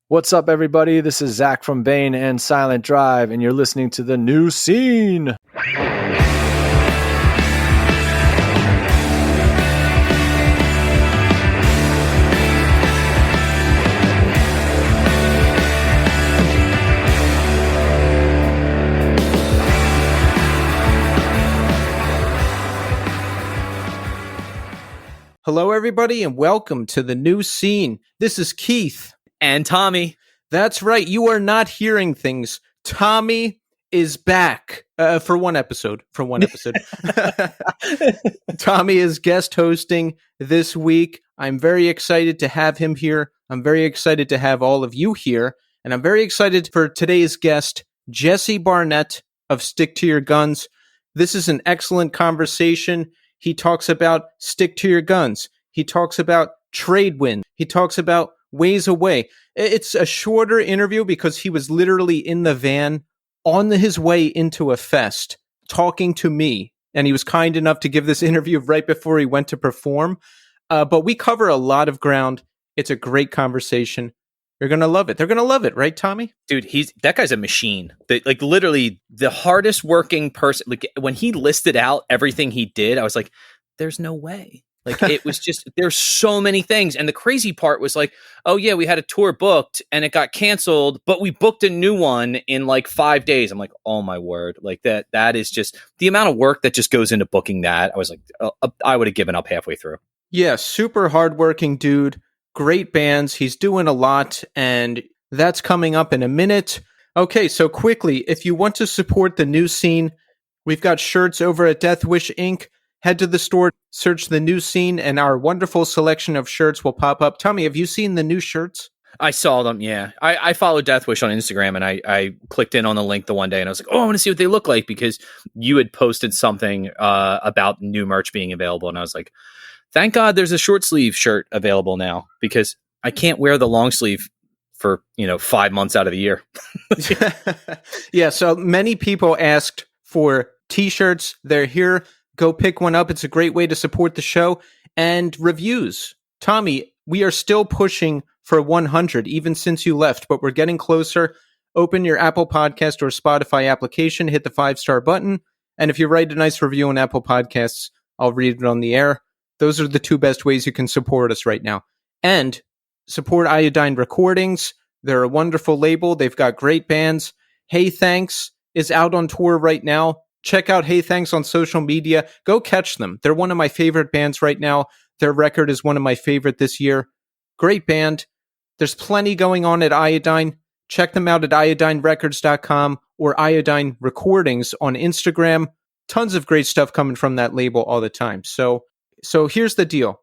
What's up, everybody? This is Zach from Bane and Silent Drive, and you're listening to The New Scene. Hello, everybody, and welcome to The New Scene. This is Keith. And Tommy. That's right. You are not hearing things. Tommy is back for one episode. Tommy is guest hosting this week. I'm very excited to have him here. I'm very excited to have all of you here. And I'm very excited for today's guest, Jesse Barnett of Stick to Your Guns. This is an excellent conversation. He talks about stick to your guns. He talks about trade win. He talks about ways away. It's a shorter interview because he was literally in the van on his way into a fest talking to me. And he was kind enough to give this interview right before he went to perform. But we cover a lot of ground. It's a great conversation. You're going to love it. They're going to love it, right, Tommy? Dude, that guy's a machine. Literally the hardest working person. Like when he listed out everything he did, I was like, there's no way. Like it was just, there's so many things. And the crazy part was like, oh yeah, we had a tour booked and it got canceled, but we booked a new one in like 5 days. I'm like, oh my word. Like that is just the amount of work that just goes into booking that. I was like, I would have given up halfway through. Yeah, super hardworking dude. Great bands. He's doing a lot, and that's coming up in a minute. Okay, so quickly, if you want to support The New Scene, we've got shirts over at Death Wish Inc. Head to the store, search The New Scene, and our wonderful selection of shirts will pop up. Tommy, have you seen the new shirts? I saw them, yeah. I follow Death Wish on Instagram, and I clicked in on the link the one day, and I was like, oh, I want to see what they look like, because you had posted something about new merch being available, and I was like, thank God there's a short sleeve shirt available now, because I can't wear the long sleeve for 5 months out of the year. Yeah, so many people asked for t-shirts. They're here. Go pick one up. It's a great way to support the show. And reviews. Tommy, we are still pushing for 100, even since you left, but we're getting closer. Open your Apple Podcast or Spotify application, hit the 5-star button, and if you write a nice review on Apple Podcasts, I'll read it on the air. Those are the two best ways you can support us right now. And support Iodine Recordings. They're a wonderful label. They've got great bands. Hey Thanks is out on tour right now. Check out Hey Thanks on social media. Go catch them. They're one of my favorite bands right now. Their record is one of my favorite this year. Great band. There's plenty going on at Iodine. Check them out at iodinerecords.com or Iodine Recordings on Instagram. Tons of great stuff coming from that label all the time. So here's the deal.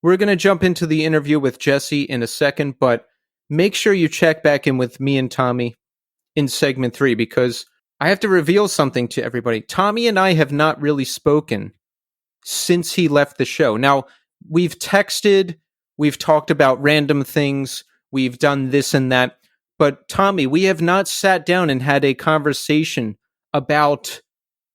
We're going to jump into the interview with Jesse in a second, but make sure you check back in with me and Tommy in segment 3, because I have to reveal something to everybody. Tommy and I have not really spoken since he left the show. Now, we've texted, we've talked about random things, we've done this and that, but Tommy, we have not sat down and had a conversation about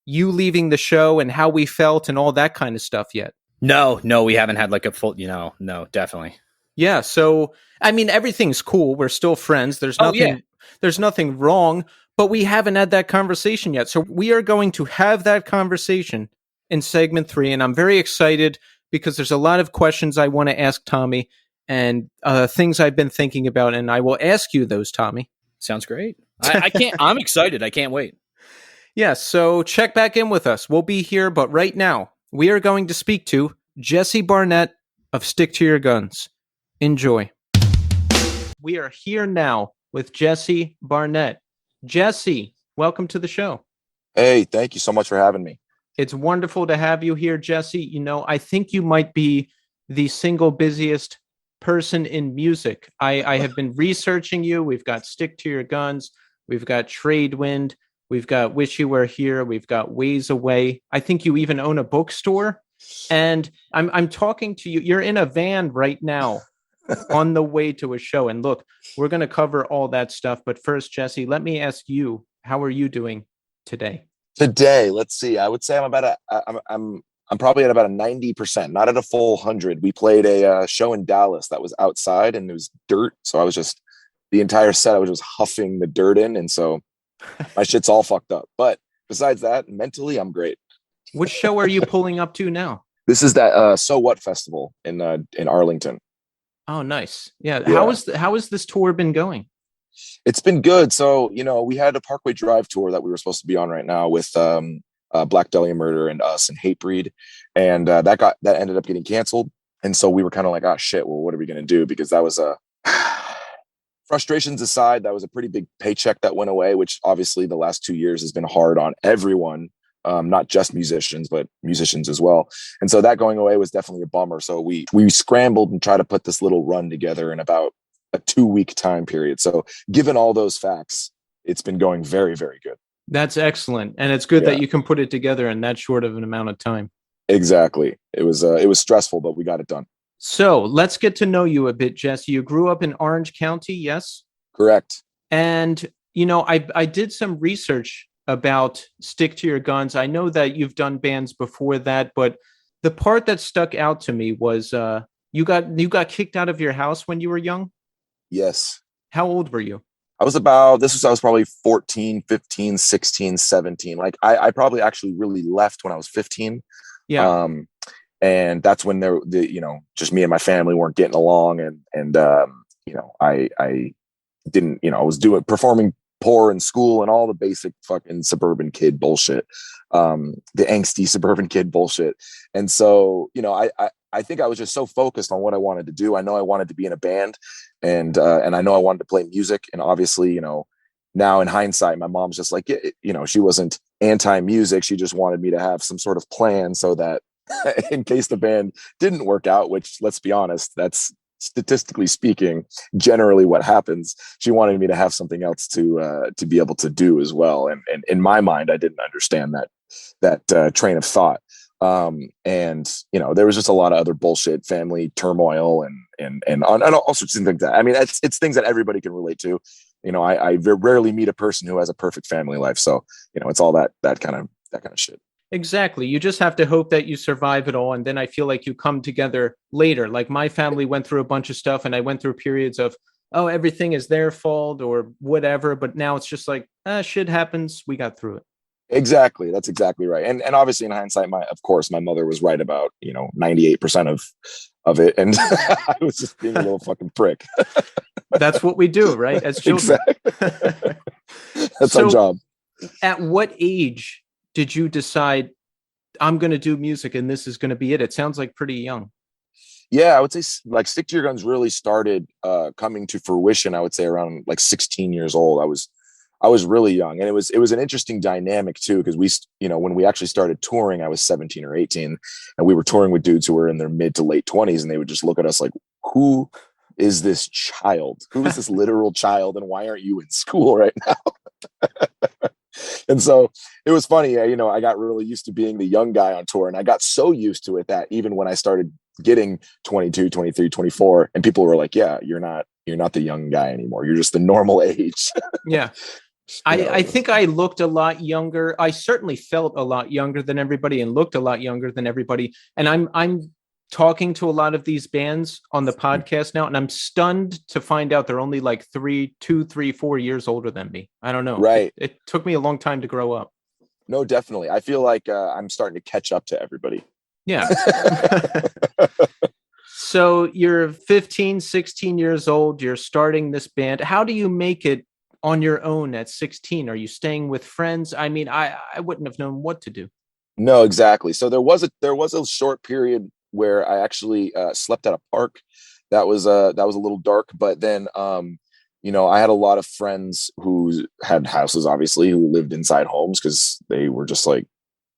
you leaving the show and how we felt and all that kind of stuff yet. No, we haven't had like a full, no, definitely. Yeah, so, I mean, everything's cool. We're still friends. There's nothing wrong, but we haven't had that conversation yet. So we are going to have that conversation in segment 3, and I'm very excited because there's a lot of questions I want to ask Tommy and things I've been thinking about, and I will ask you those, Tommy. Sounds great. I'm excited. I can't wait. Yeah, so check back in with us. We'll be here, but right now, we are going to speak to Jesse Barnett of Stick to Your Guns. Enjoy. We are here now with Jesse Barnett. Jesse, welcome to the show. Hey, thank you so much for having me. It's wonderful to have you here, Jesse. I think you might be the single busiest person in music. I have been researching you. We've got Stick to Your Guns. We've got Trade Wind. We've got Wish You Were Here. We've got Ways Away. I think you even own a bookstore. And I'm talking to you. You're in a van right now on the way to a show. And look, we're going to cover all that stuff. But first, Jesse, let me ask you, how are you doing today? Today, let's see. I would say I'm probably at about a 90%, not at a full 100. We played a show in Dallas that was outside and it was dirt. So I was just the entire set I was just huffing the dirt in, and so my shit's all fucked up. But besides that, mentally, I'm great. Which show are you pulling up to now? This is that So What festival in Arlington. Oh, nice. Yeah. Yeah. How has this tour been going? It's been good. So, we had a Parkway Drive tour that we were supposed to be on right now with Black Dahlia Murder and us and Hatebreed, and that ended up getting canceled. And so we were kind of like, oh shit, well, what are we gonna do? Because that was frustrations aside, that was a pretty big paycheck that went away, which obviously the last 2 years has been hard on everyone, not just musicians, but musicians as well. And so that going away was definitely a bummer. So we scrambled and tried to put this little run together in about a 2-week time period. So given all those facts, it's been going very, very good. That's excellent. And it's good that you can put it together in that short of an amount of time. Exactly. It was stressful, but we got it done. So let's get to know you a bit, Jesse. You grew up in Orange County, yes? Correct. And, I did some research about Stick to Your Guns. I know that you've done bands before that, but the part that stuck out to me was you got kicked out of your house when you were young? Yes. How old were you? I was probably 14, 15, 16, 17. Like I probably actually really left when I was 15. Yeah. And that's when just me and my family weren't getting along. And I didn't, I was performing poor in school and all the basic fucking suburban kid bullshit, the angsty suburban kid bullshit. And so, I think I was just so focused on what I wanted to do. I know I wanted to be in a band, and I know I wanted to play music. And obviously, now in hindsight, my mom's just like, she wasn't anti-music. She just wanted me to have some sort of plan so that in case the band didn't work out, which, let's be honest, that's statistically speaking generally what happens. She wanted me to have something else to be able to do as well. And in my mind, I didn't understand that train of thought. And there was just a lot of other bullshit, family turmoil, and all sorts of things. I mean, it's things that everybody can relate to. I rarely meet a person who has a perfect family life. So, it's all that kind of shit. Exactly. You just have to hope that you survive it all. And then I feel like you come together later. Like my family went through a bunch of stuff, and I went through periods of, oh, everything is their fault or whatever. But now it's just like, shit happens. We got through it. Exactly. That's exactly right. And obviously in hindsight, my mother was right about, 98% of it. And I was just being a little fucking prick. That's what we do, right? As children. Exactly. That's our job. At what age did you decide I'm going to do music and this is going to be it? It sounds like pretty young. Yeah, I would say like Stick to Your Guns really started coming to fruition, I would say around like 16 years old. I was really young, and it was an interesting dynamic too, because when we actually started touring, I was 17 or 18, and we were touring with dudes who were in their mid to late 20s, and they would just look at us like, who is this child? Who is this literal child, and why aren't you in school right now? And so it was funny, I got really used to being the young guy on tour, and I got so used to it that even when I started getting 22, 23, 24, and people were like, yeah, you're not the young guy anymore. You're just the normal age. Yeah. I think I looked a lot younger. I certainly felt a lot younger than everybody and looked a lot younger than everybody. And I'm talking to a lot of these bands on the podcast now, and I'm stunned to find out they're only like 2, 3, 4 years older than me. I don't know. Right. It took me a long time to grow up. No, definitely. I feel like I'm starting to catch up to everybody. Yeah. So you're 15, 16 years old. You're starting this band. How do you make it on your own at 16? Are you staying with friends? I mean, I wouldn't have known what to do. No, exactly. So there was a short period where I actually slept at a park. That was a little dark, but then I had a lot of friends who had houses, obviously, who lived inside homes because they were just like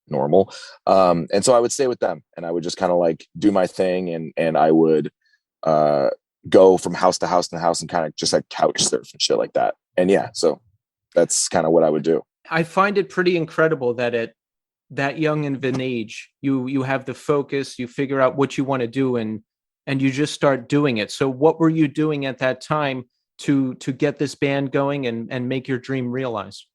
normal. And so I would stay with them, and I would just kind of like do my thing, and I would go from house to house and kind of just like couch surf and shit like that. And yeah, so that's kind of what I would do. I find it pretty incredible that at that young of an age, you have the focus, you figure out what you want to do, and you just start doing it. So what were you doing at that time to get this band going and make your dream realized?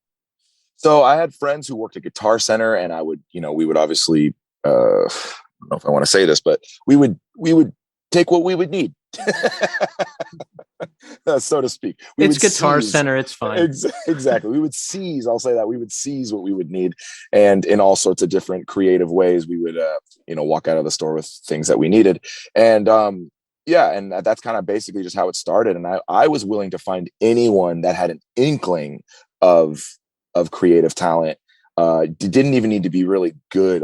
So I had friends who worked at Guitar Center, and I would, we would obviously, I don't know if I want to say this, but we would take what we would need So to speak. It's Guitar Center. It's fine. Exactly. We would seize, I'll say that, we would seize what we would need. And in all sorts of different creative ways, we would, walk out of the store with things that we needed. And yeah, and that's kind of basically just how it started. And I was willing to find anyone that had an inkling of creative talent. Didn't even need to be really good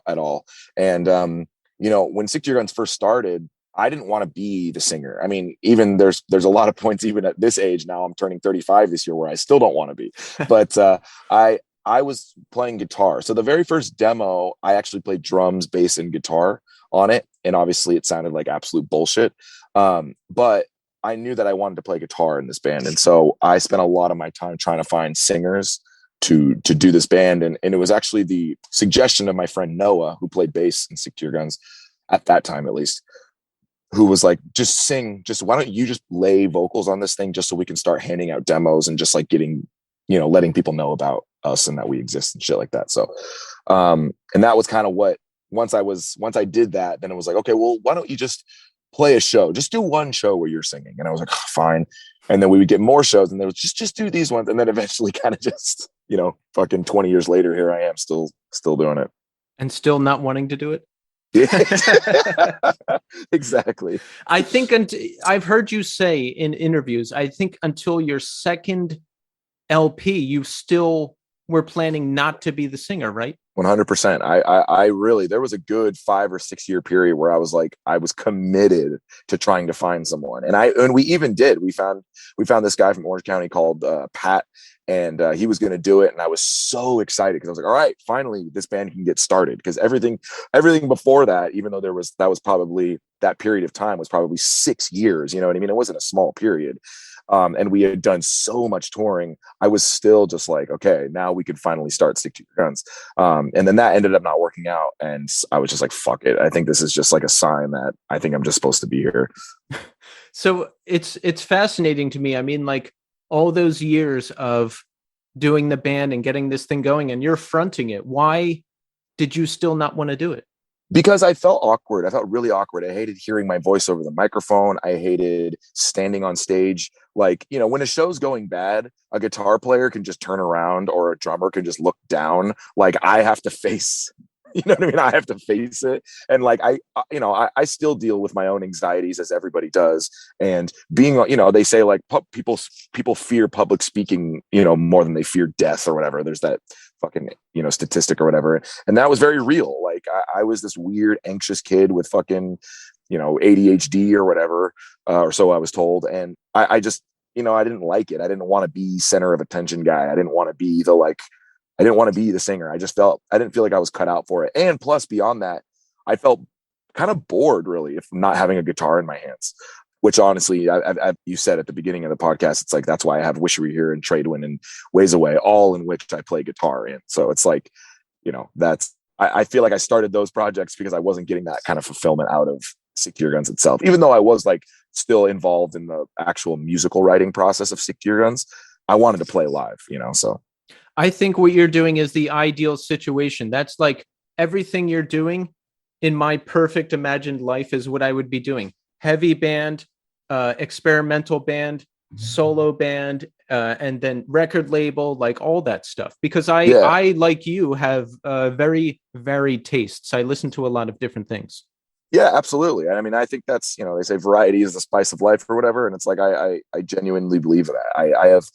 at all. And, when Stick to Your Guns first started, I didn't want to be the singer. I mean, even there's a lot of points, even at this age now, I'm turning 35 this year, where I still don't want to be. But I was playing guitar. So the very first demo, I actually played drums, bass, and guitar on it. And obviously it sounded like absolute bullshit. But I knew that I wanted to play guitar in this band. And so I spent a lot of my time trying to find singers to do this band. And it was actually the suggestion of my friend Noah, who played bass in Stick to Your Guns at that time, at least, who was like, just sing, why don't you just lay vocals on this thing just so we can start handing out demos and just like getting, letting people know about us and that we exist and shit like that. So, and that was kind of what, once I did that, then it was like, okay, well, why don't you just play a show? Just do one show where you're singing. And I was like, oh, fine. And then we would get more shows, and there was just do these ones. And then eventually kind of just, fucking 20 years later, here I am still doing it. And still not wanting to do it. Yeah. Exactly. I think I've heard you say in interviews, I think until your second LP, you still were planning not to be the singer, right? 100%. I really, there was a good 5 or 6 year period where I was committed to trying to find someone. And we even did, we found this guy from Orange County called Pat, and he was going to do it. And I was so excited because I was like, all right, finally this band can get started. Because everything before that, even though that period of time was probably 6 years, you know what I mean? It wasn't a small period. And we had done so much touring. I was still just like, okay, now we could finally start Stick to Your Guns. And then that ended up not working out. And I was just like, fuck it. I think this is just like a sign that I think I'm just supposed to be here. So it's fascinating to me. I mean, like, all those years of doing the band and getting this thing going, and you're fronting it. Why did you still not want to do it? Because I felt awkward. I felt really awkward. I hated hearing my voice over the microphone. I hated standing on stage. Like, when a show's going bad, a guitar player can just turn around, or a drummer can just look down. Like, I have to face, you know what I mean? I have to face it. And like, I still deal with my own anxieties, as everybody does. And being, they say like people fear public speaking, more than they fear death or whatever. There's that fucking, statistic or whatever. And that was very real. Like I was this weird, anxious kid with fucking, ADHD or whatever, or so I was told. And I just, I didn't like it. I didn't want to be center of attention guy. I didn't want to be the singer. I didn't feel like I was cut out for it. And plus, beyond that, I felt kind of bored, really, if not having a guitar in my hands. Which honestly, you said at the beginning of the podcast, it's like, that's why I have Wish We Were Here and Tradewind and Ways Away, all in which I play guitar in. So it's like, I feel like I started those projects because I wasn't getting that kind of fulfillment out of Stick to Your Guns itself, even though I was like still involved in the actual musical writing process of Stick to Your Guns. I wanted to play live, so. I think what you're doing is the ideal situation. That's like everything you're doing in my perfect imagined life is what I would be doing. Heavy band, experimental band, solo band, and then record label, like all that stuff. Because I like you, have very varied tastes. I listen to a lot of different things. Yeah, absolutely. I mean, I think that's, they say variety is the spice of life or whatever. And it's like, I genuinely believe that.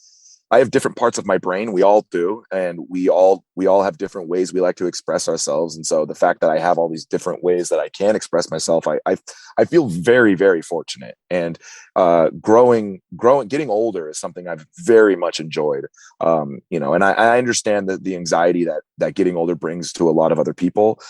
I have different parts of my brain. We all do. And we all have different ways we like to express ourselves. And so the fact that I have all these different ways that I can express myself, I feel very, very fortunate. And getting older is something I've very much enjoyed. And I understand that the anxiety that getting older brings to a lot of other people.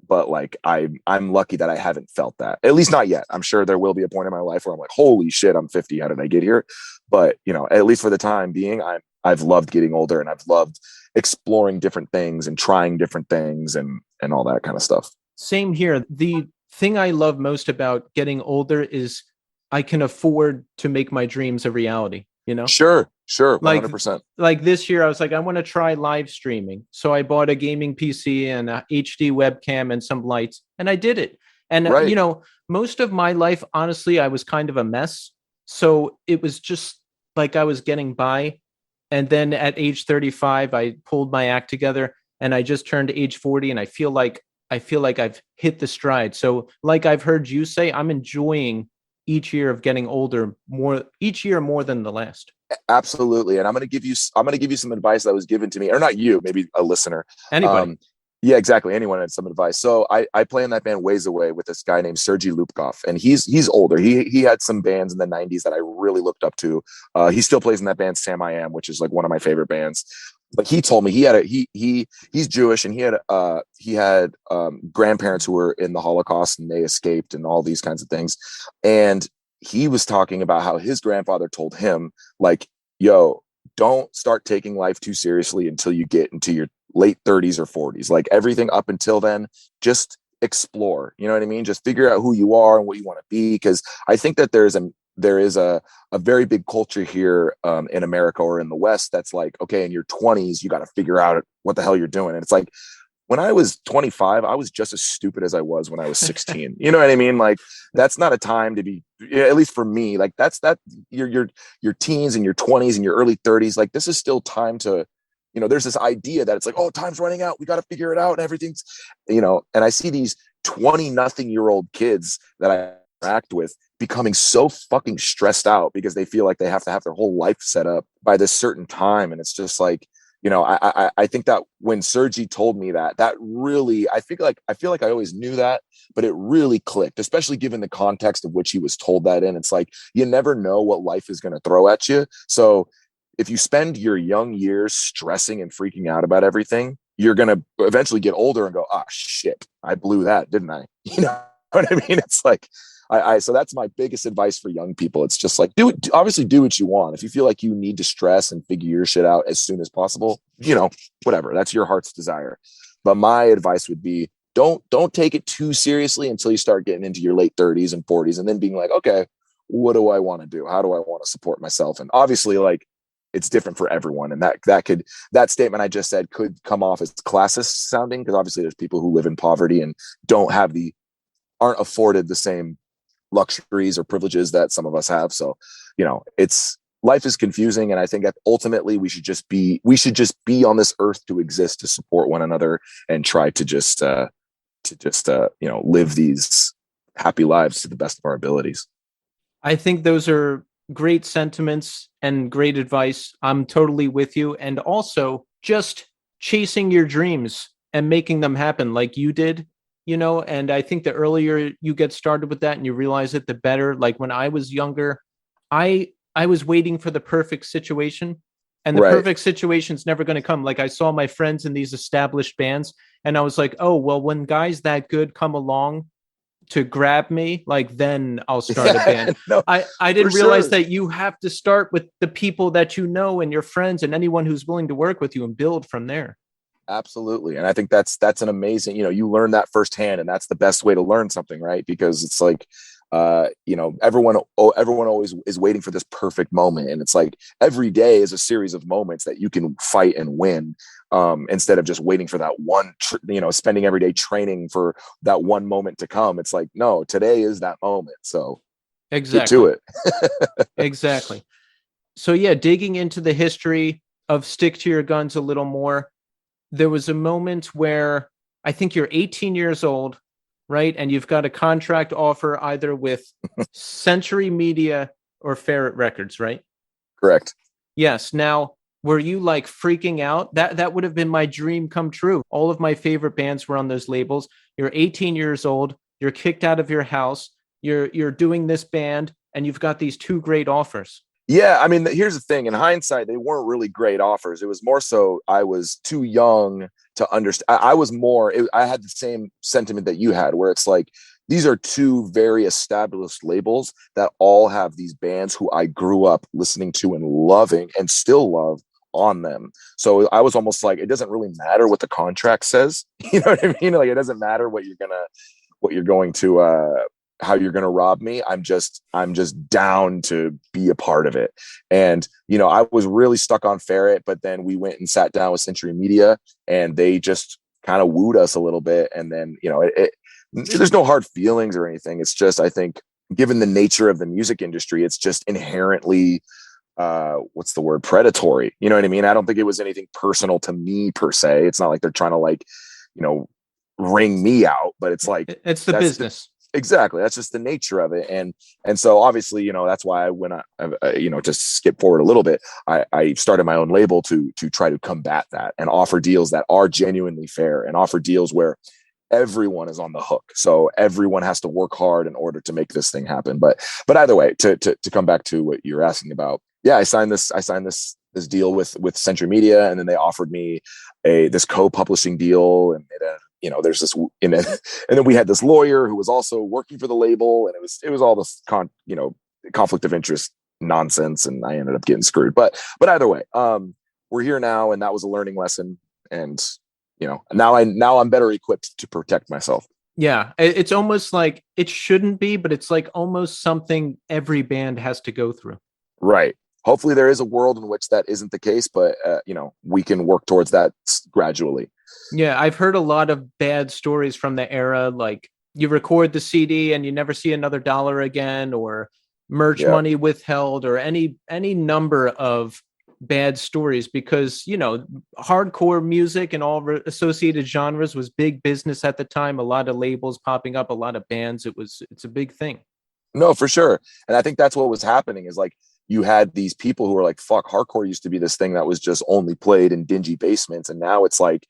But like, I'm lucky that I haven't felt that, at least not yet. I'm sure there will be a point in my life where I'm like, holy shit, I'm 50. How did I get here? But, at least for the time being, I've loved getting older, and I've loved exploring different things and trying different things and all that kind of stuff. Same here. The thing I love most about getting older is I can afford to make my dreams a reality, Sure. 100%. Like this year, I was like, I want to try live streaming. So I bought a gaming PC and a HD webcam and some lights, and I did it. And, Right. most of my life, honestly, I was kind of a mess. So it was just like I was getting by. And then at age 35, I pulled my act together and I just turned age 40 and I feel like I've hit the stride. So like I've heard you say, I'm enjoying each year of getting older each year more than the last. Absolutely. And I'm going to give you some advice that was given to me, or not you, maybe a listener. Anybody. Yeah, exactly. Anyone had some advice. So I play in that band Ways Away with this guy named Sergey Lupkov, and he's older. He had some bands in the '90s that I really looked up to. He still plays in that band Sam I Am, which is like one of my favorite bands. But he told me he's Jewish, and he had grandparents who were in the Holocaust and they escaped and all these kinds of things. And he was talking about how his grandfather told him, like, yo, don't start taking life too seriously until you get into your late 30s or 40s. Like everything up until then, just explore. You know what I mean? Just figure out who you are and what you want to be. Because I think that there is a very big culture here in America or in the West that's like, okay, in your 20s, you got to figure out what the hell you're doing. And it's like, when I was 25, I was just as stupid as I was when I was 16. You know what I mean? Like, that's not a time to be, at least for me, like that your teens and your 20s and your early 30s. Like, this is still time to, there's this idea that it's like, oh, time's running out. We got to figure it out. And everything's, and I see these 20-nothing-year-old kids that I interact with becoming so fucking stressed out because they feel like they have to have their whole life set up by this certain time. And it's just like, I think that when Sergi told me that really, I feel like I always knew that, but it really clicked, especially given the context of which he was told that in. It's like, you never know what life is going to throw at you. So if you spend your young years stressing and freaking out about everything, you're going to eventually get older and go, ah, shit, I blew that, didn't I? You know what I mean? It's like, so that's my biggest advice for young people. It's just like, obviously do what you want. If you feel like you need to stress and figure your shit out as soon as possible, whatever, that's your heart's desire. But my advice would be, don't take it too seriously until you start getting into your late 30s and 40s and then being like, okay, what do I want to do? How do I want to support myself? And obviously, like, it's different for everyone. And that statement I just said could come off as classist sounding, because obviously there's people who live in poverty and aren't afforded the same luxuries or privileges that some of us have. So, life is confusing. And I think that ultimately we should just be on this earth to exist, to support one another and try to just live these happy lives to the best of our abilities. I think those are great sentiments and great advice. I'm totally with you. And also just chasing your dreams and making them happen like you did, and I think the earlier you get started with that and you realize it, the better. Like when I was younger, I was waiting for the perfect situation, and the perfect situation's never going to come. Like I saw my friends in these established bands and I was like, oh, well, when guys that good come along to grab me, like then I'll start a band. No, I didn't realize that you have to start with the people that you know and your friends and anyone who's willing to work with you and build from there. Absolutely. And I think that's an amazing, you learn that firsthand, and that's the best way to learn something, right? Because it's like, everyone always is waiting for this perfect moment. And it's like every day is a series of moments that you can fight and win, instead of just waiting for that one, spending every day training for that one moment to come. It's like, no, today is that moment. So exactly. Get to it. Exactly. So yeah, digging into the history of Stick to Your Guns a little more. There was a moment where I think you're 18 years old, right? And you've got a contract offer either with Century Media or Ferret Records, right? Correct. Yes. Now, were you like freaking out? That would have been my dream come true. All of my favorite bands were on those labels. You're 18 years old. You're kicked out of your house. You're doing this band, and you've got these two great offers. Yeah, I mean, here's the thing. In hindsight, they weren't really great offers. It was more so I was too young to understand. I had the same sentiment that you had, where it's like, these are two very established labels that all have these bands who I grew up listening to and loving and still love on them. So I was almost like, it doesn't really matter what the contract says. You know what I mean? Like, it doesn't matter what you're going to how you're going to rob me. I'm just down to be a part of it. And, I was really stuck on Ferret, but then we went and sat down with Century Media and they just kind of wooed us a little bit. And then, there's no hard feelings or anything. It's just, I think, given the nature of the music industry, it's just inherently what's the word, predatory. You know what I mean? I don't think it was anything personal to me per se. It's not like they're trying to, like, you know, ring me out, but it's like, it's the business. Exactly. That's just the nature of it. And so obviously, you know, that's why when you know, to skip forward a little bit, I started my own label to try to combat that and offer deals that are genuinely fair and offer deals where everyone is on the hook. So everyone has to work hard in order to make this thing happen. But either way, to come back to what you're asking about, yeah, I signed this deal with Century Media, and then they offered me this co-publishing deal, and you know, there's this, and then we had this lawyer who was also working for the label, and it was all this conflict of interest nonsense, and I ended up getting screwed. But either way, we're here now, and that was a learning lesson, and you know, now I'm better equipped to protect myself. Yeah, it's almost like it shouldn't be, but it's like almost something every band has to go through. Right. Hopefully there is a world in which that isn't the case, but you know, we can work towards that gradually. Yeah, I've heard a lot of bad stories from the era, like you record the CD and you never see another dollar again, or merch money withheld, or any number of bad stories, because, you know, hardcore music and all associated genres was big business at the time. A lot of labels popping up, a lot of bands. It's a big thing. No, for sure. And I think that's what was happening, is like, you had these people who were like, fuck, hardcore used to be this thing that was just only played in dingy basements. And now it's like,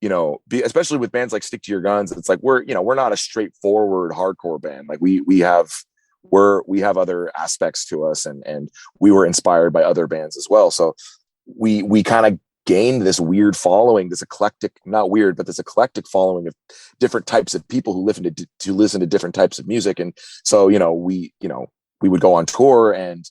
you know, especially with bands like Stick to Your Guns, it's like, we're not a straightforward hardcore band. Like we have other aspects to us, and we were inspired by other bands as well. So we kind of gained this weird following, this eclectic following of different types of people who listen to different types of music. And so, you know, we would go on tour, and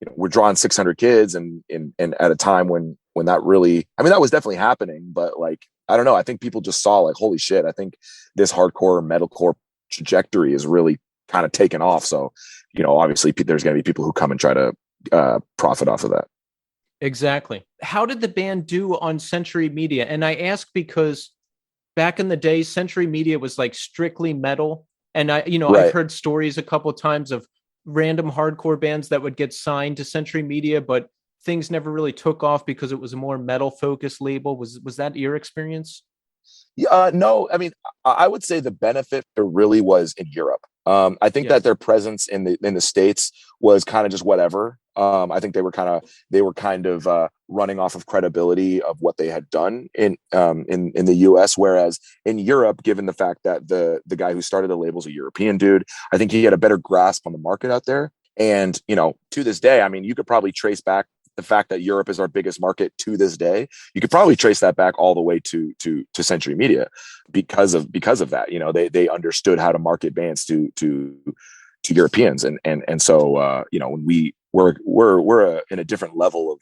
you know, we're drawing 600 kids, and at a time when that really, I mean, that was definitely happening, but like, I don't know, I think people just saw like, holy shit, I think this hardcore metalcore trajectory is really kind of taken off. So, you know, obviously there's going to be people who come and try to profit off of that. Exactly. How did the band do on Century Media? And I ask because back in the day, Century Media was like strictly metal. And I've heard stories a couple of times of random hardcore bands that would get signed to Century Media, but things never really took off because it was a more metal focused label. Was that your experience? Yeah, no, I mean, I would say the benefit really was in Europe. I think that their presence in the States was kind of just whatever. I think they were kind of running off of credibility of what they had done in the US, whereas in Europe, given the fact that the guy who started the label is a European dude, I think he had a better grasp on the market out there. And, you know, to this day, I mean, you could probably trace back the fact that Europe is our biggest market to this day. You could probably trace that back all the way to Century Media because of that. You know, they understood how to market bands to Europeans, and so you know, when we're in a different level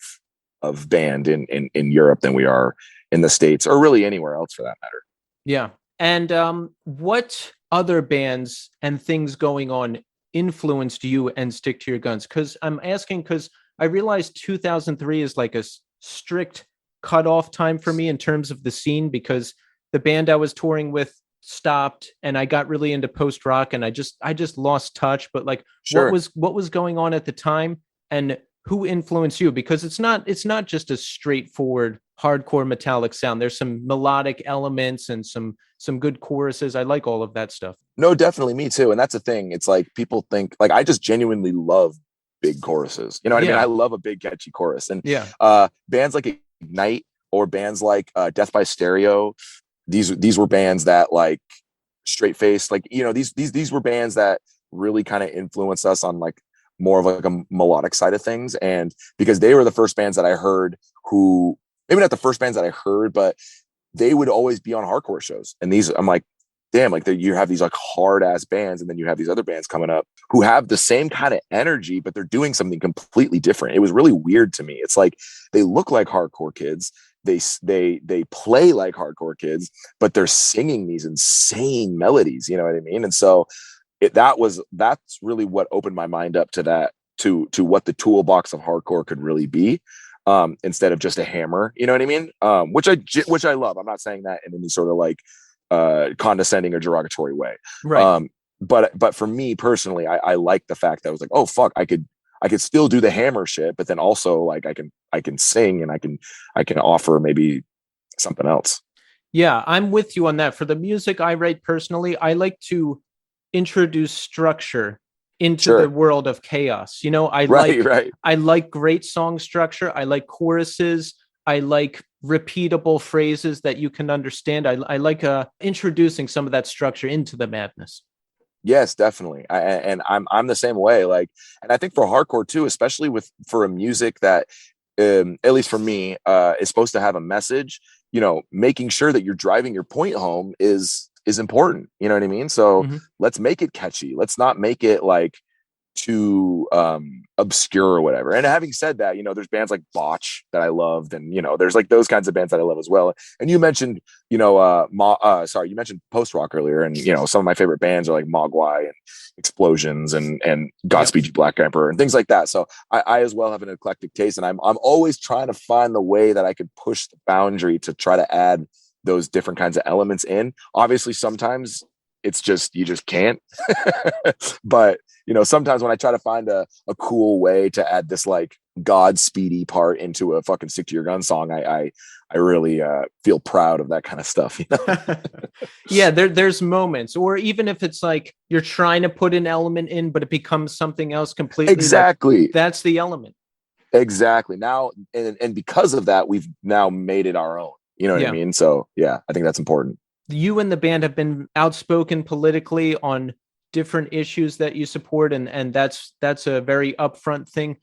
of band in Europe than we are in the States, or really anywhere else for that matter. Yeah. And what other bands and things going on influenced you and Stick to Your Guns? Because I'm asking because I realized 2003 is like a strict cutoff time for me in terms of the scene, because the band I was touring with stopped and I got really into post rock, and I just lost touch. But like, Sure. what was going on at the time, and who influenced you? Because it's not just a straightforward hardcore metallic sound. There's some melodic elements and some good choruses. I like all of that stuff. No, definitely, me too. And that's the thing. It's like, people think like, I just genuinely love big choruses. You know what I mean? I love a big catchy chorus. And bands like Ignite or bands like Death by Stereo, these were bands that like Straight Face, like, you know, these were bands that really kind of influenced us on like more of like a melodic side of things. And because they were the first bands that I heard who, maybe not the first bands that I heard, but they would always be on hardcore shows. And these, I'm like, damn, like you have these like hard ass bands, and then you have these other bands coming up who have the same kind of energy, but they're doing something completely different. It was really weird to me. It's like, they look like hardcore kids. They play like hardcore kids, but they're singing these insane melodies. You know what I mean? And so that's really what opened my mind up to that, to what the toolbox of hardcore could really be. Instead of just a hammer, you know what I mean? Which I love. I'm not saying that in any sort of like condescending or derogatory way. Right. But for me personally, I like the fact that I was like, oh fuck, I could still do the hammer shit, but then also like I can sing and I can offer maybe something else. Yeah, I'm with you on that. For the music I write personally, I like to introduce structure into the Sure. world of chaos. You know, Right. I like great song structure. I like choruses. I like repeatable phrases that you can understand. I like introducing some of that structure into the madness. Yes, definitely. And I'm the same way. Like, and I think for hardcore too, especially for a music that, at least for me, is supposed to have a message. You know, making sure that you're driving your point home is important. You know what I mean? So Mm-hmm. let's make it catchy. Let's not make it like too obscure or whatever. And having said that, you know, there's bands like Botch that I loved, and you know, there's like those kinds of bands that I love as well. And you mentioned, you know, you mentioned post rock earlier, and you know, some of my favorite bands are like Mogwai and Explosions and Godspeed You Black Emperor and things like that. So I as well have an eclectic taste, and I'm always trying to find the way that I could push the boundary to try to add those different kinds of elements in. Obviously, sometimes it's just you just can't. But you know, sometimes when I try to find a cool way to add this like Godspeedy part into a fucking stick to your gun song, I really feel proud of that kind of stuff. You know? Yeah, there's moments, or even if it's like you're trying to put an element in, but it becomes something else completely. Exactly. That's the element. Exactly. Now, and because of that, we've now made it our own. You know what I mean? So yeah, I think that's important. You and the band have been outspoken politically on different issues that you support, and that's a very upfront thing.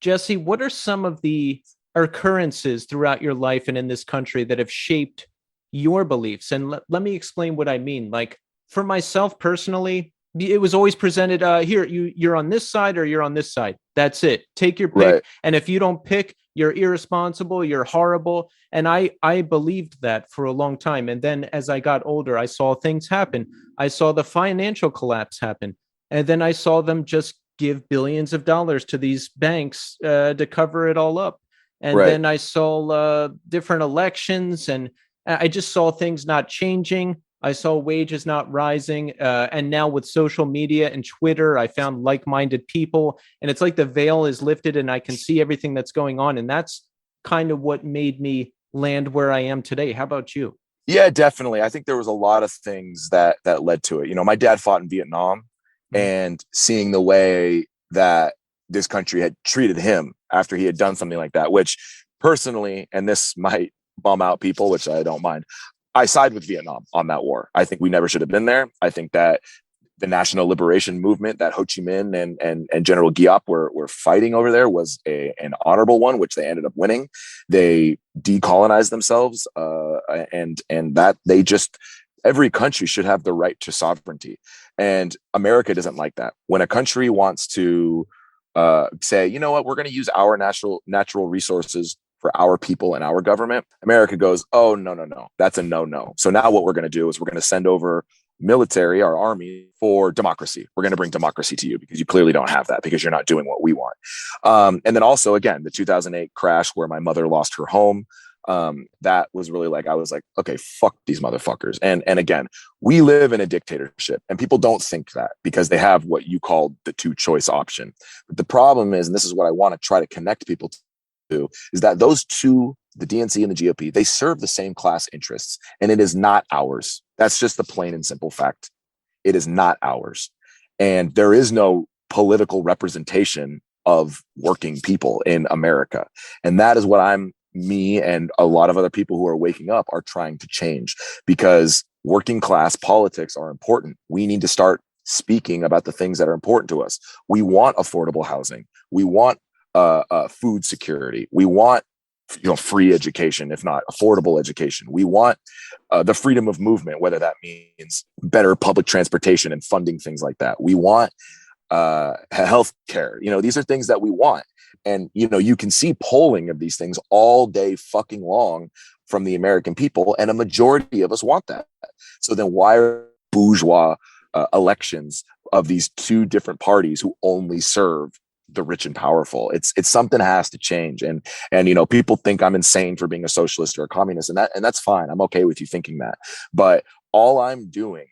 Jesse, what are some of the occurrences throughout your life and in this country that have shaped your beliefs? And let me explain what I mean. Like for myself personally, it was always presented here, you're on this side or you're on this side. That's it. Take your pick. Right. And if you don't pick, you're irresponsible, you're horrible. And I believed that for a long time. And then as I got older, I saw things happen. I saw the financial collapse happen. And then I saw them just give billions of dollars to these banks to cover it all up. And Right. then I saw different elections, and I just saw things not changing. I saw wages not rising. And now with social media and Twitter, I found like-minded people. And it's like the veil is lifted and I can see everything that's going on. And that's kind of what made me land where I am today. How about you? Yeah, definitely. I think there was a lot of things that led to it. You know, my dad fought in Vietnam, and seeing the way that this country had treated him after he had done something like that, which personally, and this might bum out people, which I don't mind, I side with Vietnam on that war. I think we never should have been there. I think that the national liberation movement that Ho Chi Minh and General Giap were fighting over there was an honorable one, which they ended up winning. They decolonized themselves, and that they just, every country should have the right to sovereignty. And America doesn't like that. When a country wants to say, you know what, we're going to use our natural resources for our people and our government, America goes, oh, no, that's a no. So now what we're going to do is we're going to send over military, our army, for democracy. We're going to bring democracy to you because you clearly don't have that, because you're not doing what we want. And then also, again, the 2008 crash where my mother lost her home, that was really like, I was like, okay, fuck these motherfuckers. And again, we live in a dictatorship, and people don't think that because they have what you call the two choice option. But the problem is, and this is what I want to try to connect people to, is that those two, the DNC and the GOP, they serve the same class interests, and it is not ours. That's just the plain and simple fact. It is not ours. And there is no political representation of working people in America. And that is what me and a lot of other people who are waking up are trying to change, because working class politics are important. We need to start speaking about the things that are important to us. We want affordable housing. We want food security. We want free education, if not affordable education. We want the freedom of movement, whether that means better public transportation and funding things like that. We want health care. These are things that we want. And, you can see polling of these things all day fucking long from the American people, and a majority of us want that. So then why are bourgeois elections of these two different parties who only serve the rich and powerful? It's something has to change. And people think I'm insane for being a socialist or a communist, and that's fine. I'm okay with you thinking that. But all I'm doing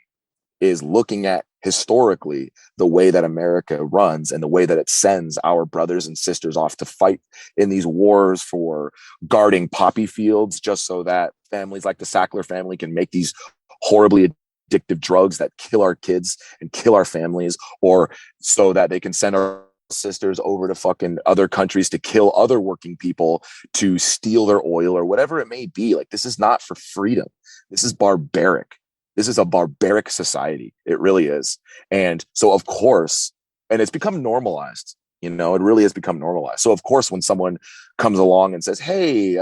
is looking at historically the way that America runs and the way that it sends our brothers and sisters off to fight in these wars for guarding poppy fields, just so that families like the Sackler family can make these horribly addictive drugs that kill our kids and kill our families, or so that they can send our sisters over to fucking other countries to kill other working people, to steal their oil or whatever it may be. Like, this is not for freedom. This is barbaric. This is a barbaric society. It really is. And so, of course, and it's become normalized. You know, it really has become normalized. So, of course, when someone comes along and says, hey,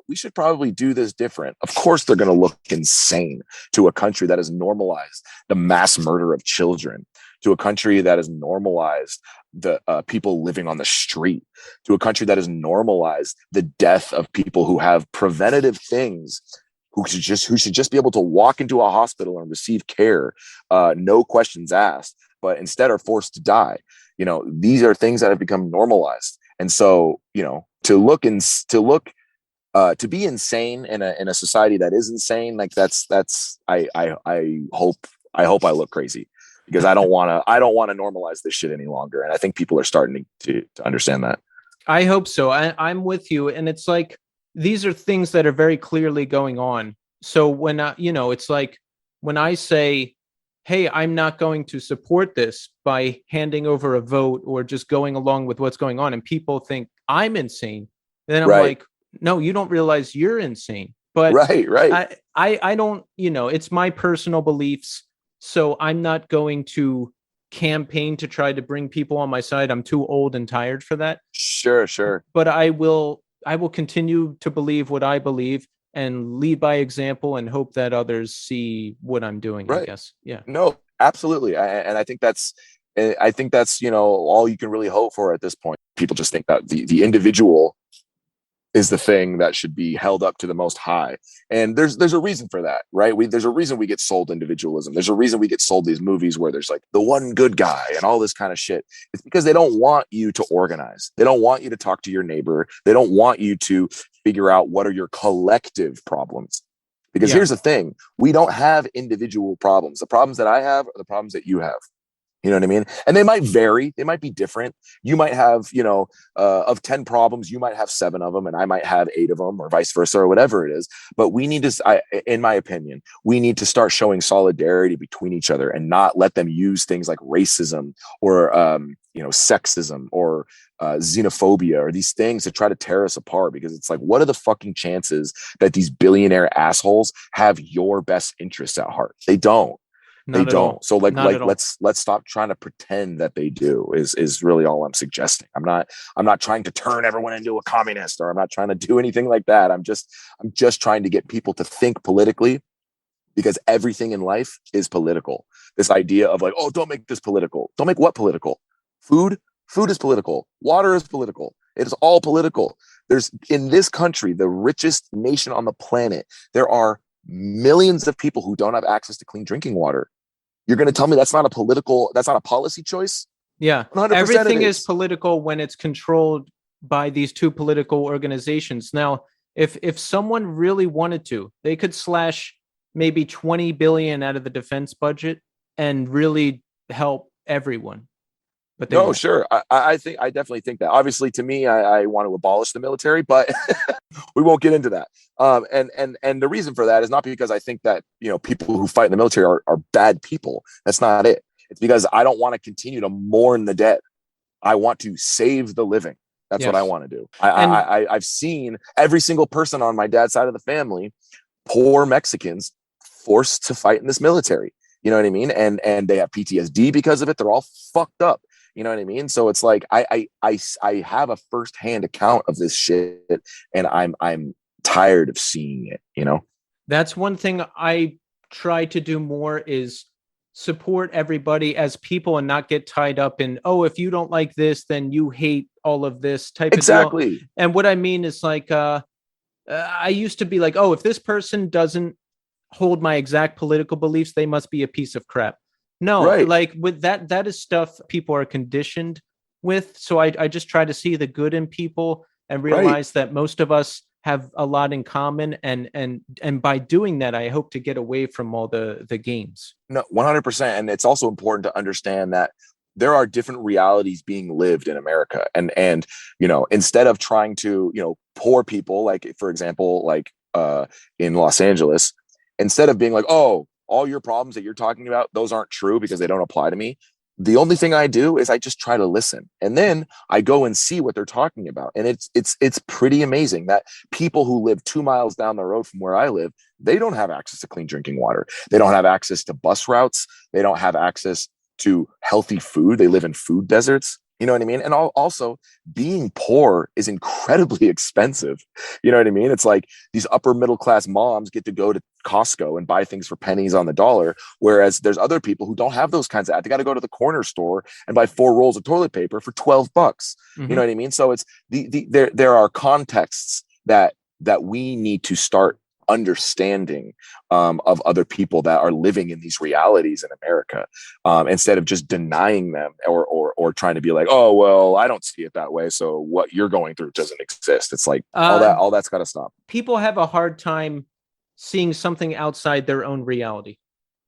we should probably do this different, of course, they're going to look insane to a country that has normalized the mass murder of children, to a country that has normalized the people living on the street, to a country that has normalized the death of people who have preventative things, who should just be able to walk into a hospital and receive care, no questions asked, but instead are forced to die. You know, these are things that have become normalized. And so, you know, to be insane in a society that is insane, like that's I hope I look crazy, because I don't want to normalize this shit any longer. And I think people are starting to understand that. I hope so. I'm with you. And it's like, these are things that are very clearly going on. So when it's like when I say, hey, I'm not going to support this by handing over a vote or just going along with what's going on, and people think I'm insane, then I'm like, no, you don't realize you're insane. But right. I don't, it's my personal beliefs. So I'm not going to campaign to try to bring people on my side. I'm too old and tired for that. Sure. But I will continue to believe what I believe and lead by example and hope that others see what I'm doing, I guess. Yeah. No, absolutely. And I think that's, all you can really hope for at this point. People just think that the individual is the thing that should be held up to the most high. And there's a reason for that, right? There's a reason we get sold individualism. There's a reason we get sold these movies where there's like the one good guy and all this kind of shit. It's because they don't want you to organize. They don't want you to talk to your neighbor. They don't want you to figure out what are your collective problems. Because here's the thing, we don't have individual problems. The problems that I have are the problems that you have. You know what I mean? And they might vary. They might be different. You might have, of 10 problems, you might have 7 of them, and I might have 8 of them, or vice versa, or whatever it is. But we need to, in my opinion, we need to start showing solidarity between each other and not let them use things like racism or, sexism or xenophobia or these things to try to tear us apart. Because it's like, what are the fucking chances that these billionaire assholes have your best interests at heart? They don't. They don't. So let's stop trying to pretend that they do is really all I'm suggesting. I'm not trying to turn everyone into a communist, or I'm not trying to do anything like that. I'm just trying to get people to think politically, because everything in life is political. This idea of like, oh, don't make this political. Don't make what political? Food is political. Water is political. It is all political. There's, in this country, the richest nation on the planet, there are millions of people who don't have access to clean drinking water. You're going to tell me that's not a policy choice? Yeah. Everything is political when it's controlled by these two political organizations. Now, if someone really wanted to, they could slash maybe 20 billion out of the defense budget and really help everyone. But no, sure. I definitely think that. Obviously, to me, I want to abolish the military, but we won't get into that. And the reason for that is not because I think that people who fight in the military are bad people. That's not it. It's because I don't want to continue to mourn the dead. I want to save the living. That's what I want to do. I've seen every single person on my dad's side of the family, poor Mexicans, forced to fight in this military. You know what I mean? And they have PTSD because of it. They're all fucked up. You know what I mean? So it's like I have a firsthand account of this shit, and I'm tired of seeing it. That's one thing I try to do more, is support everybody as people and not get tied up in, oh, if you don't like this, then you hate all of this type of deal. And what I mean is like, I used to be like, oh, if this person doesn't hold my exact political beliefs, they must be a piece of crap. No, like with that is stuff people are conditioned with. So I just try to see the good in people and realize that most of us have a lot in common, and by doing that, I hope to get away from all the games. No, 100%. And it's also important to understand that there are different realities being lived in America. And, instead of trying to, poor people, like, for example, like in Los Angeles, instead of being like, oh, all your problems that you're talking about, those aren't true because they don't apply to me. The only thing I do is I just try to listen, and then I go and see what they're talking about. And it's pretty amazing that people who live 2 miles down the road from where I live, they don't have access to clean drinking water. They don't have access to bus routes. They don't have access to healthy food. They live in food deserts. You know what I mean? And also, being poor is incredibly expensive. You know what I mean? It's like these upper middle class moms get to go to Costco and buy things for pennies on the dollar, whereas there's other people who don't have those kinds of. They got to go to the corner store and buy 4 rolls of toilet paper for $12. Mm-hmm. You know what I mean? So it's there are contexts that we need to start understanding of other people that are living in these realities in America, instead of just denying them or trying to be like, oh, well, I don't see it that way, so what you're going through doesn't exist. It's like all that's got to stop. People have a hard time seeing something outside their own reality,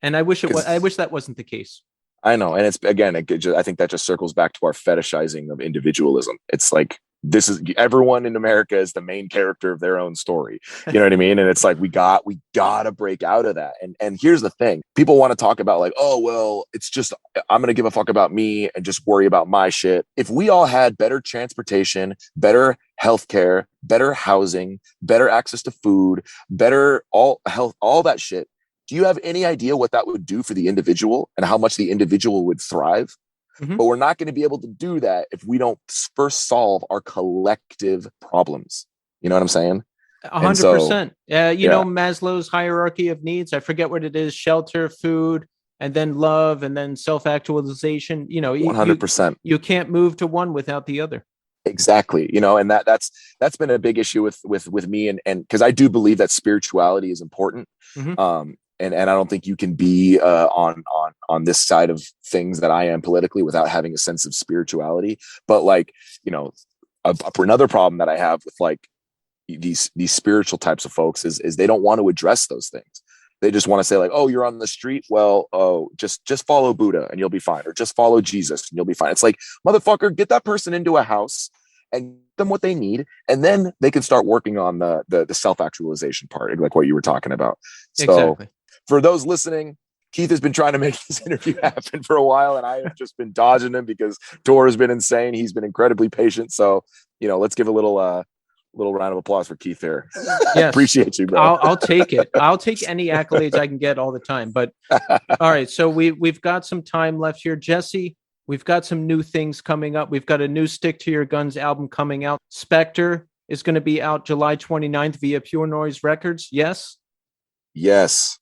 and I wish that wasn't the case. I know, and it's again, I think that just circles back to our fetishizing of individualism. It's like, this is everyone in America is the main character of their own story. You know what I mean? And it's like, we gotta break out of that. And here's the thing. People want to talk about like, oh, well, it's just, I'm going to give a fuck about me and just worry about my shit. If we all had better transportation, better healthcare, better housing, better access to food, better all health, all that shit, do you have any idea what that would do for the individual and how much the individual would thrive? Mm-hmm. But we're not going to be able to do that if we don't first solve our collective problems. You know what I'm saying? 100%. Know, Maslow's hierarchy of needs. I forget what it is: shelter, food, and then love, and then self-actualization. 100%. You can't move to one without the other. Exactly. And that's been a big issue with me, and because I do believe that spirituality is important. Mm-hmm. And I don't think you can be on this side of things that I am politically without having a sense of spirituality. But like, another problem that I have with like these spiritual types of folks is they don't want to address those things. They just want to say like, oh, you're on the street. Well, just follow Buddha and you'll be fine, or just follow Jesus and you'll be fine. It's like, motherfucker, get that person into a house and give them what they need, and then they can start working on the self-actualization part, like what you were talking about. So exactly. For those listening, Keith has been trying to make this interview happen for a while, and I have just been dodging him because Tor has been insane. He's been incredibly patient. So, let's give a little round of applause for Keith there. Yes. Appreciate you, bro. I'll take it. I'll take any accolades I can get all the time. But all right, so we've got some time left here. Jesse, we've got some new things coming up. We've got a new Stick to Your Guns album coming out. Spectre is going to be out July 29th via Pure Noise Records. Yes? Yes.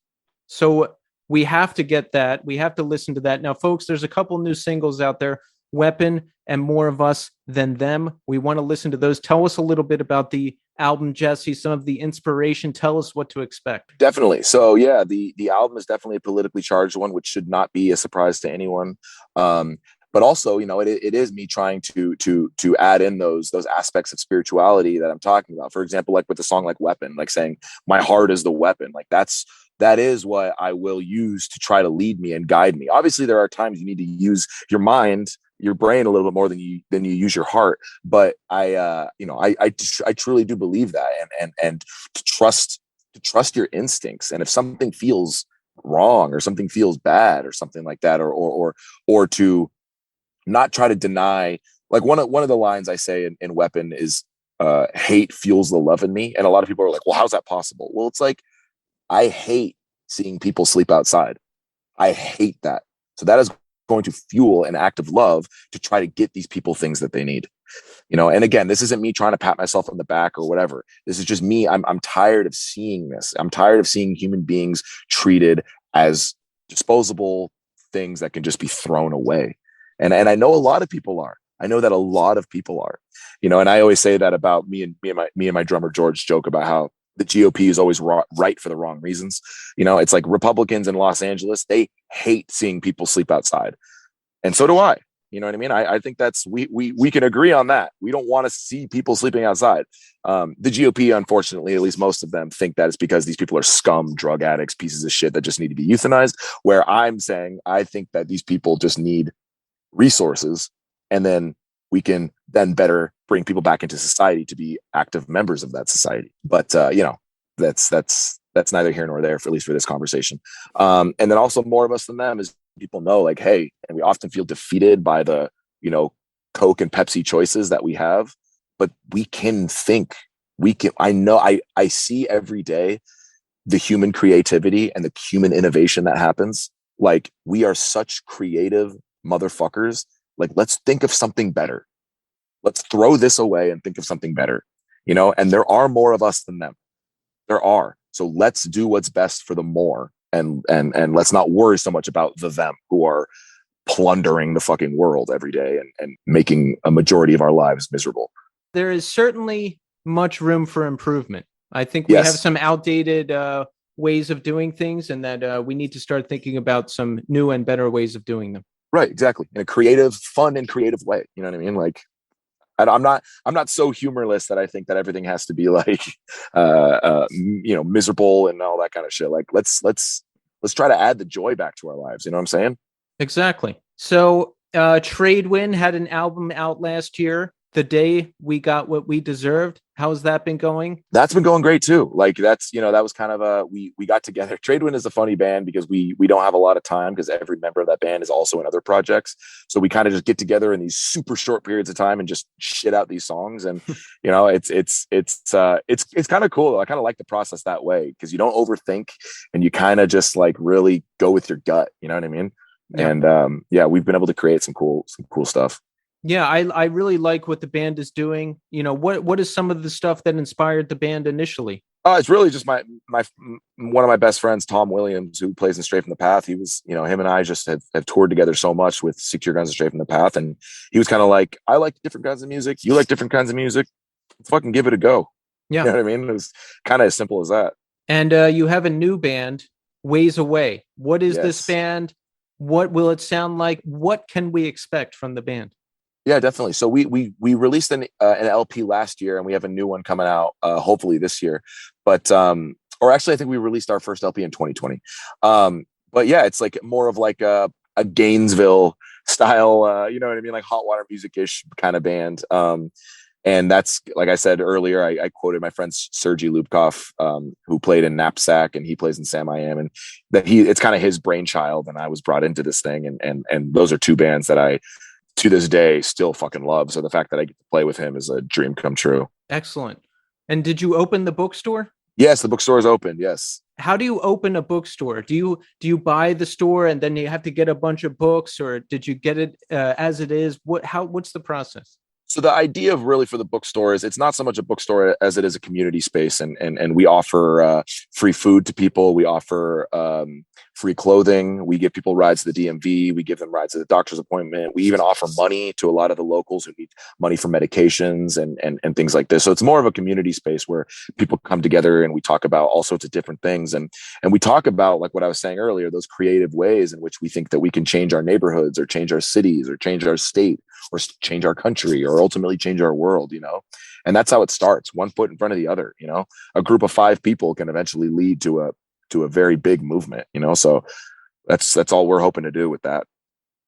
So we have to get that. We have to listen to that. Now, folks, there's a couple new singles out there, Weapon and More of Us Than Them. We want to listen to those. Tell us a little bit about the album, Jesse, some of the inspiration. Tell us what to expect. Definitely. So yeah, the album is definitely a politically charged one, which should not be a surprise to anyone. But also, it is me trying to add in those aspects of spirituality that I'm talking about. For example, like with the song like Weapon, like saying my heart is the weapon. Like that is what I will use to try to lead me and guide me. Obviously, there are times you need to use your mind, your brain a little bit more than you use your heart. But I truly do believe that, and to trust your instincts. And if something feels wrong or something feels bad or something like that, or to not try to deny, like one of the lines I say in Weapon is hate fuels the love in me. And a lot of people are like, well, how's that possible? Well, it's like, I hate seeing people sleep outside. I hate that. So that is going to fuel an act of love to try to get these people things that they need. And again, this isn't me trying to pat myself on the back or whatever. This is just me. I'm tired of seeing this. I'm tired of seeing human beings treated as disposable things that can just be thrown away. And I know a lot of people are. I know that a lot of people are. And I always say that about me and my drummer George joke about how the GOP is always right for the wrong reasons. It's like Republicans in Los Angeles, they hate seeing people sleep outside. And so do I. You know what I mean? I think that's we can agree on that. We don't want to see people sleeping outside. The GOP, unfortunately, at least most of them think that it's because these people are scum, drug addicts, pieces of shit that just need to be euthanized. Where I'm saying I think that these people just need resources, and then we can then better bring people back into society to be active members of that society. But that's neither here nor there, for at least for this conversation. And then also more of us than them is people know, like, hey, and we often feel defeated by the Coke and Pepsi choices that we have, but we can think. I see every day the human creativity and the human innovation that happens. Like, we are such creative motherfuckers. Like, let's think of something better. Let's throw this away and think of something better, and there are more of us than them. There are. So let's do what's best for the more, and let's not worry so much about them who are plundering the fucking world every day and making a majority of our lives miserable. There is certainly much room for improvement. I think we have some outdated ways of doing things, and that we need to start thinking about some new and better ways of doing them. Right, exactly. In a creative, fun and creative way. You know what I mean? Like, I'm not so humorless that I think that everything has to be like, miserable and all that kind of shit. Like, let's try to add the joy back to our lives. You know what I'm saying? Exactly. So, Tradewind had an album out last year, The Day We Got What We Deserved. How's that been going? That's been going great too. Like, that's, that was kind of we got together. Tradewind is a funny band because we don't have a lot of time, because every member of that band is also in other projects. So we kind of just get together in these super short periods of time and just shit out these songs. And, it's kind of cool. I kind of like the process that way, because you don't overthink and you kind of just like really go with your gut. You know what I mean? Yeah. And we've been able to create some cool stuff. Yeah, I really like what the band is doing. What is some of the stuff that inspired the band initially? It's really just my one of my best friends, Tom Williams, who plays in Straight from the Path. He was, him and I just have toured together so much with Secure Guns and Straight from the Path, and he was kind of like, I like different kinds of music, you like different kinds of music, let's fucking give it a go. Yeah, you know what I mean? It was kind of as simple as that. And you have a new band, Ways Away. What is this band? What will it sound like? What can we expect from the band? Yeah, definitely. So we released an LP last year, and we have a new one coming out hopefully this year. But or actually, I think we released our first LP in 2020. But yeah, it's like more of like a Gainesville style, you know what I mean, like hot water music-ish kind of band. And that's, like I said earlier, I quoted my friend Sergey Lubkov, who played in Knapsack, and he plays in Sam I Am, and that it's kind of his brainchild, and I was brought into this thing, and those are two bands that I, to this day, still fucking love. So the fact that I get to play with him is a dream come true. Excellent. And did you open the bookstore? Yes, the bookstore is open. Yes. How do you open a bookstore? Do you buy the store and then you have to get a bunch of books, or did you get it as it is? What's the process? So the idea of really for the bookstore is it's not so much a bookstore as it is a community space, and we offer free food to people. We offer free clothing. We give people rides to the DMV. We give them rides to the doctor's appointment. We even offer money to a lot of the locals who need money for medications and things like this. So it's more of a community space where people come together and we talk about all sorts of different things. And we talk about, like what I was saying earlier, those creative ways in which we think that we can change our neighborhoods or change our cities or change our state or change our country or ultimately change our world, and that's how it starts, one foot in front of the other. A group of 5 people can eventually lead to a very big movement, so that's all we're hoping to do with that.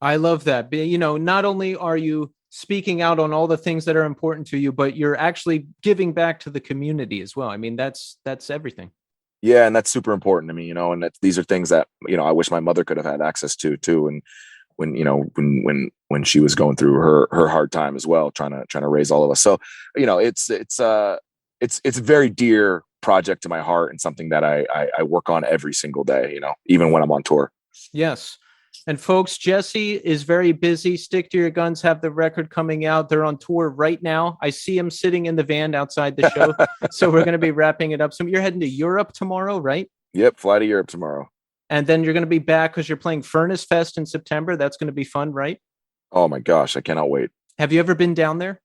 I love that. Not only are you speaking out on all the things that are important to you, but you're actually giving back to the community as well. I mean, that's everything. Yeah, and that's super important to me, and these are things that I wish my mother could have had access to too. And when she was going through her hard time as well, trying to raise all of us. So, it's a very dear project to my heart, and something that I work on every single day, even when I'm on tour. Yes. And folks, Jesse is very busy. Stick to Your Guns have the record coming out. They're on tour right now. I see him sitting in the van outside the show. So we're going to be wrapping it up. So you're heading to Europe tomorrow, right? Yep. Fly to Europe tomorrow. And then you're going to be back because you're playing Furnace Fest in September. That's going to be fun, right? Oh my gosh, I cannot wait. Have you ever been down there?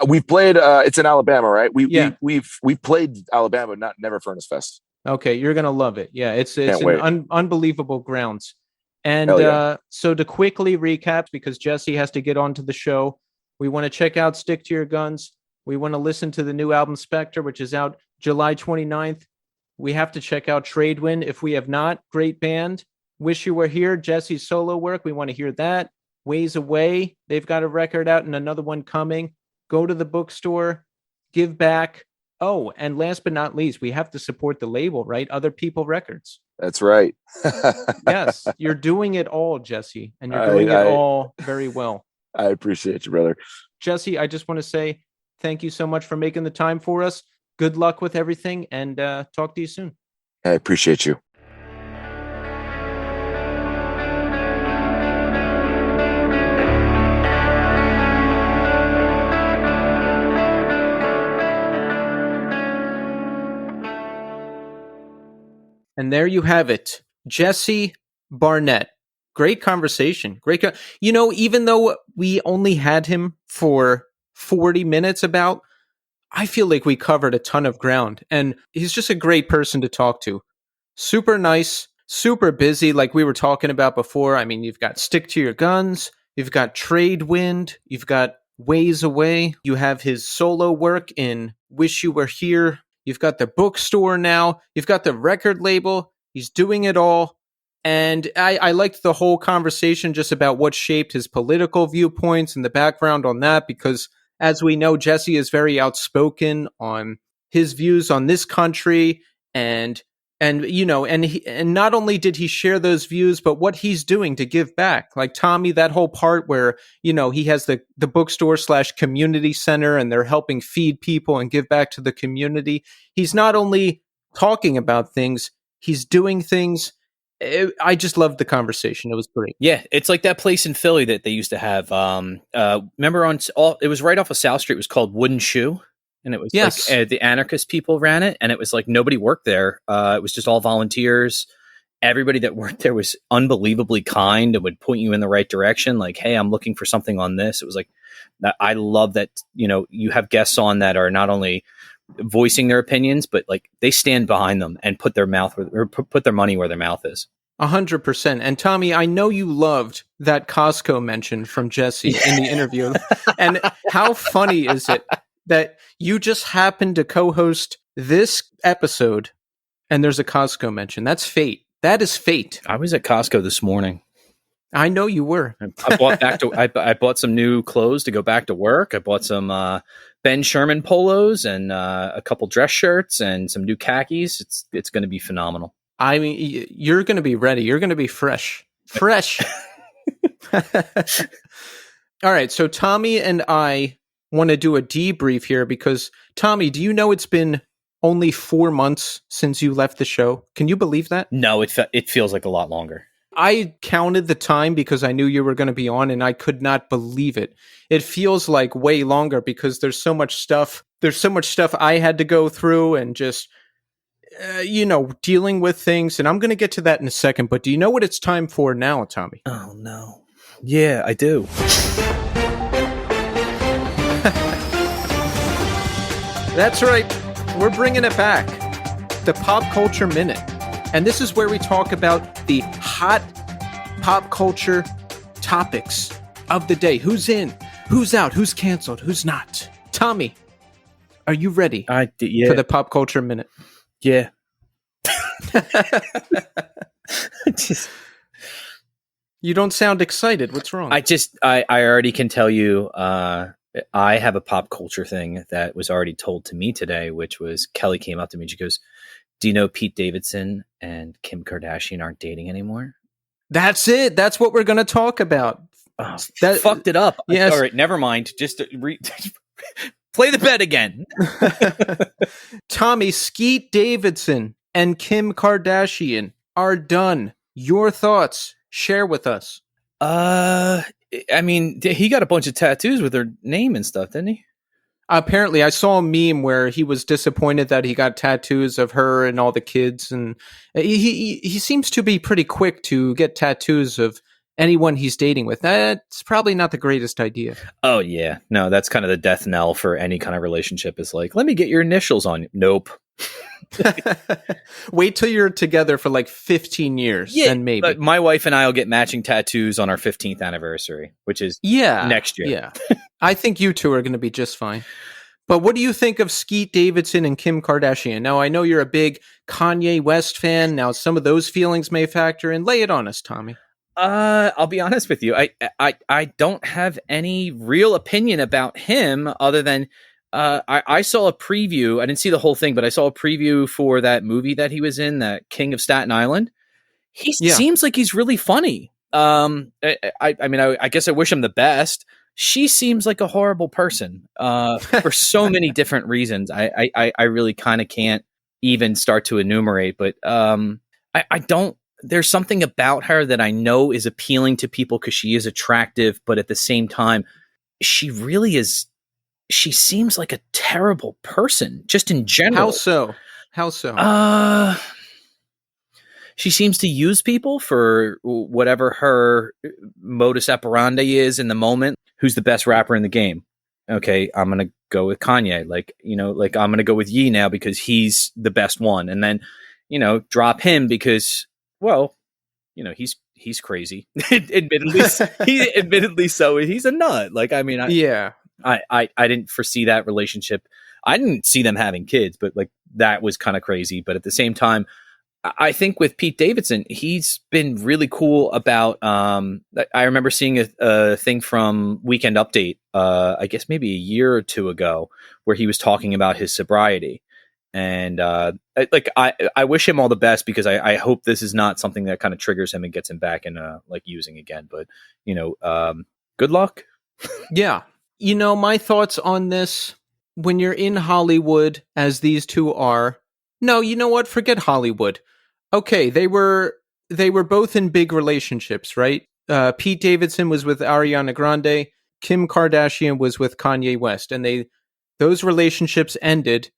We've played. It's in Alabama, right? We've played Alabama, never Furnace Fest. Okay, you're going to love it. Yeah, it's an unbelievable grounds. And Hell yeah. so to quickly recap, because Jesse has to get onto the show, we want to check out Stick to Your Guns. We want to listen to the new album Spectre, which is out July 29th. We have to check out Tradewind. If we have not, great band. Wish You Were Here, Jesse's solo work. We want to hear that. Ways Away. They've got a record out and another one coming. Go to the bookstore. Give back. Oh, and last but not least, we have to support the label, right? Other People Records. That's right. Yes, you're doing it all, Jesse, and you're doing it all very well. I appreciate you, brother. Jesse, I just want to say thank you so much for making the time for us. Good luck with everything, and talk to you soon. I appreciate you. And there you have it. Jesse Barnett. Great conversation. Even though we only had him for 40 minutes I feel like we covered a ton of ground. And he's just a great person to talk to. Super nice, super busy, like we were talking about before. I mean, you've got Stick to Your Guns, you've got Tradewind, you've got Ways Away, you have his solo work in Wish You Were Here, you've got the bookstore now, you've got the record label. He's doing it all. And I liked the whole conversation just about what shaped his political viewpoints and the background on that, because as we know, Jesse is very outspoken on his views on this country, and not only did he share those views, but what he's doing to give back. Like Tommy, that whole part where, he has the bookstore / community center and they're helping feed people and give back to the community. He's not only talking about things, he's doing things. I just loved the conversation. It was great. Yeah, it's like that place in Philly that they used to have. Remember it was right off of South Street. It was called Wooden Shoe, and it was like the anarchist people ran it, and it was like nobody worked there. It was just all volunteers. Everybody that worked there was unbelievably kind and would point you in the right direction. Like, hey, I'm looking for something on this. It was like, I love that. You have guests on that are not only voicing their opinions, but like they stand behind them and put their money where their mouth is. 100%. And Tommy, I know you loved that Costco mention from Jesse in the interview. And how funny is it that you just happened to co-host this episode and there's a Costco mention? That's fate. That is fate. I was at Costco this morning. I know you were. I bought some new clothes to go back to work. I bought some Ben Sherman polos and a couple dress shirts and some new khakis. It's going to be phenomenal. I mean, you're going to be ready. You're going to be fresh. All right. So Tommy and I want to do a debrief here because Tommy, do you know it's been only 4 months since you left the show? Can you believe that? No, it feels like a lot longer. I counted the time because I knew you were going to be on and I could not believe it. It feels like way longer because there's so much stuff. There's so much stuff I had to go through and just, dealing with things. And I'm going to get to that in a second. But do you know what it's time for now, Tommy? Oh, no. Yeah, I do. That's right. We're bringing it back. The Pop Culture Minute. And this is where we talk about the hot pop culture topics of the day. Who's in? Who's out? Who's canceled? Who's not? Tommy, are you ready for the Pop Culture Minute? Yeah. You don't sound excited. What's wrong? I already can tell you I have a pop culture thing that was already told to me today, which was Kelly came up to me and she goes, do you know Pete Davidson and Kim Kardashian aren't dating anymore? That's it. That's what we're going to talk about. Oh, that fucked it up. Yes. All right, never mind. Just play the bet again. Tommy, Skeet Davidson and Kim Kardashian are done. Your thoughts? Share with us. I mean, he got a bunch of tattoos with her name and stuff, didn't he? Apparently, I saw a meme where he was disappointed that he got tattoos of her and all the kids, and he seems to be pretty quick to get tattoos of anyone he's dating with. That's probably not the greatest idea. Oh, yeah. No, that's kind of the death knell for any kind of relationship is like, let me get your initials on you. Nope. Wait till you're together for like 15 years, then maybe. But my wife and I will get matching tattoos on our 15th anniversary, which is next year. Yeah. I think you two are going to be just fine. But what do you think of Skeet Davidson and Kim Kardashian? Now, I know you're a big Kanye West fan. Now, some of those feelings may factor in. Lay it on us, Tommy. I'll be honest with you. I don't have any real opinion about him other than I saw a preview. I didn't see the whole thing, but I saw a preview for that movie that he was in, that King of Staten Island. He seems like he's really funny. I mean, I guess I wish him the best. She seems like a horrible person for so many different reasons. I really kind of can't even start to enumerate, but I don't. There's something about her that I know is appealing to people because she is attractive, but at the same time, she really is. She seems like a terrible person, just in general. How so? She seems to use people for whatever her modus operandi is in the moment. Who's the best rapper in the game? Okay, I'm going to go with Kanye. Like I'm going to go with Ye now because he's the best one. And then, drop him because, well, he's crazy. admittedly so. He's a nut. Like, I mean, I didn't foresee that relationship. I didn't see them having kids, but like that was kind of crazy. But at the same time, I think with Pete Davidson, he's been really cool about. I remember seeing a thing from Weekend Update, I guess maybe a year or two ago, where he was talking about his sobriety, and I wish him all the best because I hope this is not something that kind of triggers him and gets him back in like using again. But good luck. Yeah. My thoughts on this, when you're in Hollywood, as these two are, no, you know what? Forget Hollywood. Okay, they were both in big relationships, right? Pete Davidson was with Ariana Grande. Kim Kardashian was with Kanye West. And those relationships ended,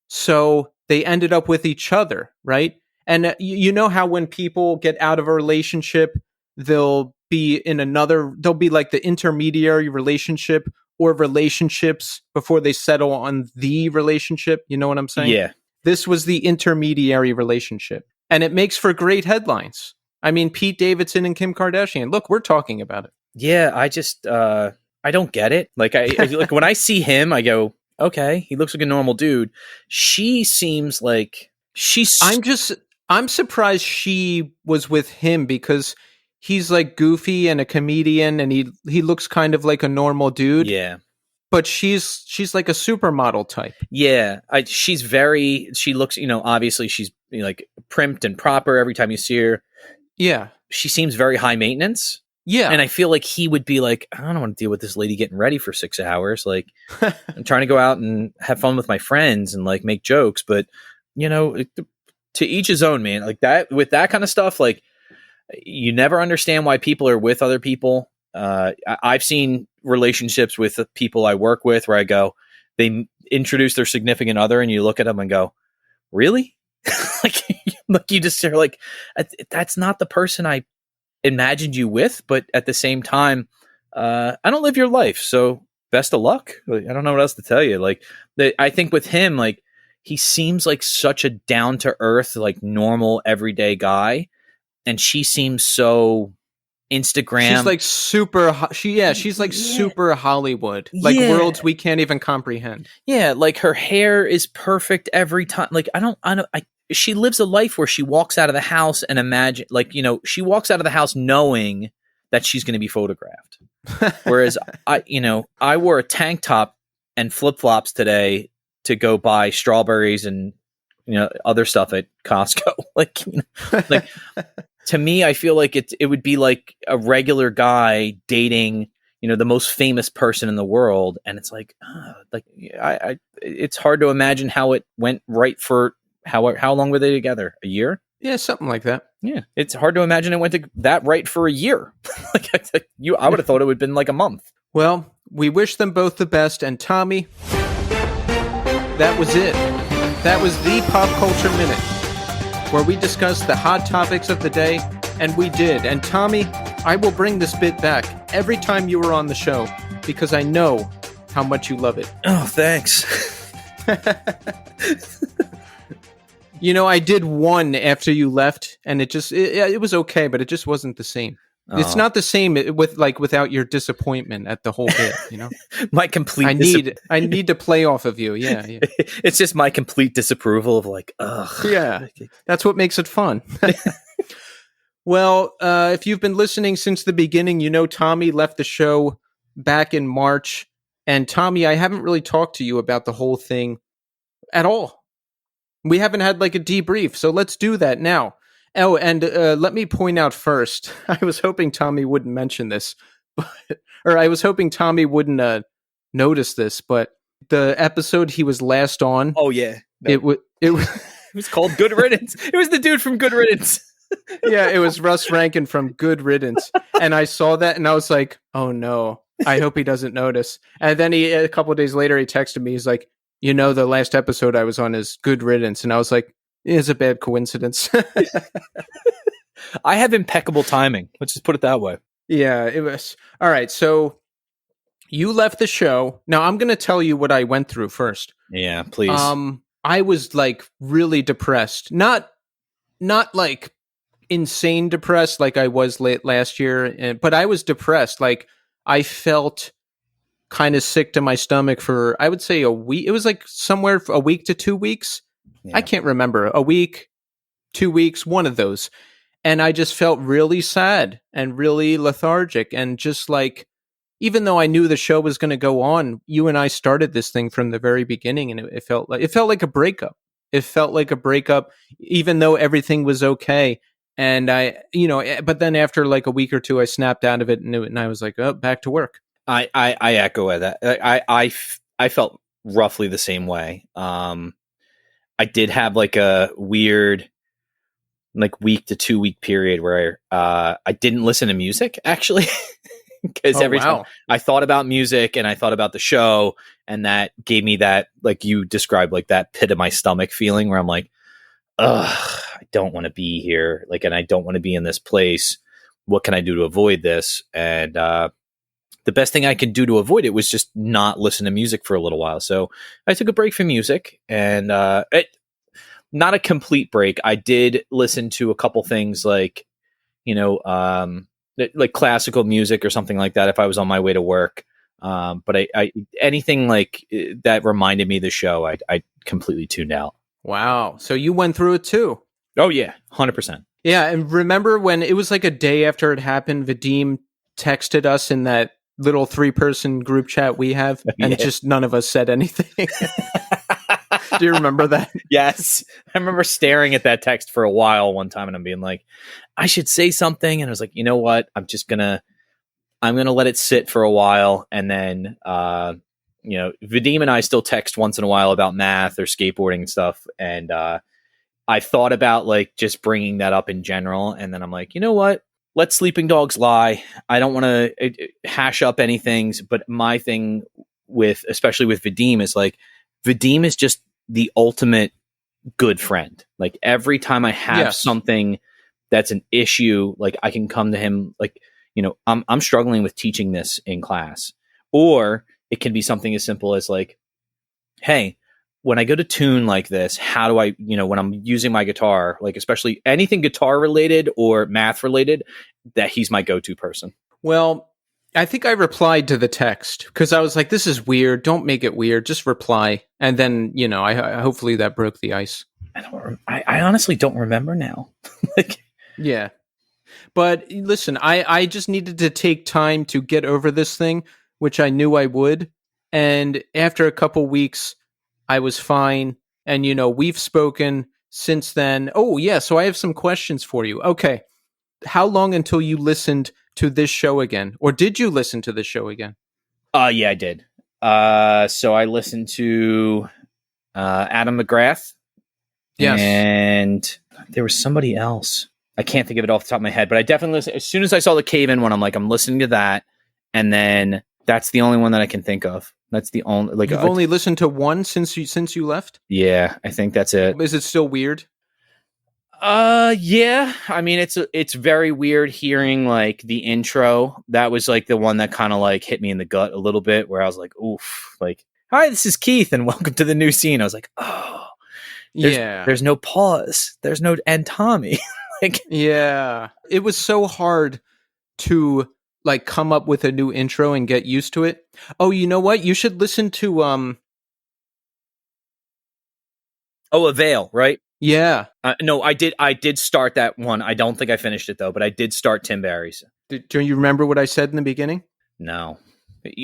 so they ended up with each other, right? And you know how when people get out of a relationship, they'll be like the intermediary relationship or relationships before they settle on the relationship. You know what I'm saying? Yeah. This was the intermediary relationship. And it makes for great headlines. I mean, Pete Davidson and Kim Kardashian. Look, we're talking about it. Yeah, I just I don't get it. Like like when I see him, I go, okay, he looks like a normal dude. She seems like she's. I'm surprised she was with him because he's like goofy and a comedian, and he looks kind of like a normal dude. Yeah. But she's like a supermodel type. Yeah, she looks, obviously she's like primped and proper every time you see her. Yeah. She seems very high maintenance. Yeah. And I feel like he would be like, I don't want to deal with this lady getting ready for 6 hours. Like, I'm trying to go out and have fun with my friends and like make jokes. But, to each his own, man. Like that, with that kind of stuff, like you never understand why people are with other people. I've seen relationships with the people I work with where I go, they introduce their significant other and you look at them and go, really? like you just are like, that's not the person I imagined you with. But at the same time, I don't live your life. So best of luck. I don't know what else to tell you. Like I think with him, like he seems like such a down to earth, like normal everyday guy. And she seems so Instagram. She's like super Hollywood. Like worlds we can't even comprehend. Yeah, like her hair is perfect every time. Like she lives a life where she walks out of the house and she walks out of the house knowing that she's going to be photographed. Whereas I wore a tank top and flip-flops today to go buy strawberries and other stuff at Costco. Like to me, I feel like it would be like a regular guy dating, the most famous person in the world, and it's like, it's hard to imagine how it went right for how long were they together? A year? Yeah, something like that. Yeah, it's hard to imagine it went to that right for a year. I would have thought it would have been like a month. Well, we wish them both the best, and Tommy, that was it. That was the Pop Culture Minute, where we discussed the hot topics of the day, and we did. And Tommy, I will bring this bit back every time you were on the show, because I know how much you love it. Oh, thanks. I did one after you left, and it was okay, but it just wasn't the same. It's Oh. not the same without your disappointment at the whole bit. My complete. I need to play off of you. Yeah. It's just my complete disapproval of like, ugh. Yeah, that's what makes it fun. Well, if you've been listening since the beginning, Tommy left the show back in March. And Tommy, I haven't really talked to you about the whole thing at all. We haven't had like a debrief, so let's do that now. Oh, and let me point out first, I was hoping Tommy wouldn't mention this, or I was hoping Tommy wouldn't notice this, but the episode he was last on. Oh yeah, it was it was called Good Riddance. It was the dude from Good Riddance. Yeah, it was Russ Rankin from Good Riddance, and I saw that and I was like, oh no, I hope he doesn't notice. And then a couple of days later, he texted me. He's like, the last episode I was on is Good Riddance, and I was like, it's a bad coincidence. I have impeccable timing. Let's just put it that way. Yeah, it was. All right, so you left the show. Now I'm going to tell you what I went through first. Yeah, please. I was like really depressed. Not like insane depressed like I was late last year, but I was depressed. Like I felt kind of sick to my stomach for, I would say, a week. It was like somewhere a week to 2 weeks. Yeah. I can't remember. A week, 2 weeks, one of those. And I just felt really sad and really lethargic. And just like, even though I knew the show was going to go on, you and I started this thing from the very beginning, and it felt like a breakup. It felt like a breakup, even though everything was okay. And but then after like a week or two, I snapped out of it, and I was like, oh, back to work. I echo that. I felt roughly the same way. I did have like a weird, like week to 2 week period where I didn't listen to music actually, because every time I thought about music and I thought about the show, and that gave me that, like you described, like that pit of my stomach feeling where I'm like, ugh, I don't want to be here. Like, and I don't want to be in this place. What can I do to avoid this? And the best thing I could do to avoid it was just not listen to music for a little while. So I took a break from music, and not a complete break. I did listen to a couple things like, like classical music or something like that if I was on my way to work. But I anything like that reminded me of the show, I completely tuned out. Wow. So you went through it too? Oh yeah, 100%. Yeah, and remember when it was like a day after it happened, Vadim texted us in that little 3-person group chat we have, and just none of us said anything. Do you remember that? Yes. I remember staring at that text for a while one time, and I'm being like, I should say something. And I was like, you know what? I'm going to let it sit for a while. And then, Vadim and I still text once in a while about math or skateboarding and stuff. And I thought about like just bringing that up in general. And then I'm like, you know what? Let sleeping dogs lie. I don't want to hash up anything. But my thing especially with Vadim, is like, Vadim is just the ultimate good friend. Like every time I have something that's an issue, like I can come to him, like, I'm struggling with teaching this in class. Or it can be something as simple as like, hey, when I go to tune like this, how do I, when I'm using my guitar, like especially anything guitar related or math related, that he's my go-to person. Well, I think I replied to the text because I was like, this is weird. Don't make it weird. Just reply. And then, I hopefully that broke the ice. I honestly don't remember now. Yeah. But listen, I just needed to take time to get over this thing, which I knew I would. And after a couple weeks, I was fine. And, we've spoken since then. Oh, yeah. So I have some questions for you. Okay. How long until you listened to this show again? Or did you listen to this show again? Yeah, I did. So I listened to Adam McGrath. Yes. And there was somebody else. I can't think of it off the top of my head, but I definitely listened. As soon as I saw the Cave-In one, I'm like, I'm listening to that. And then that's the only one that I can think of. That's the only, like, you've only listened to one since you left? Yeah, I think that's it. Is it still weird? Yeah. I mean, it's very weird hearing like the intro. That was like the one that kind of like hit me in the gut a little bit, where I was like, oof, like, hi, this is Keith and welcome to the new scene. I was like, oh, There's no pause. There's no and Tommy. Like, yeah. It was so hard to like come up with a new intro and get used to it. Oh, you know what? You should listen to Avail, right? yeah. No, I did start that one. I don't think I finished it though, but I did start Tim Barry's. Do you remember what I said in the beginning? No.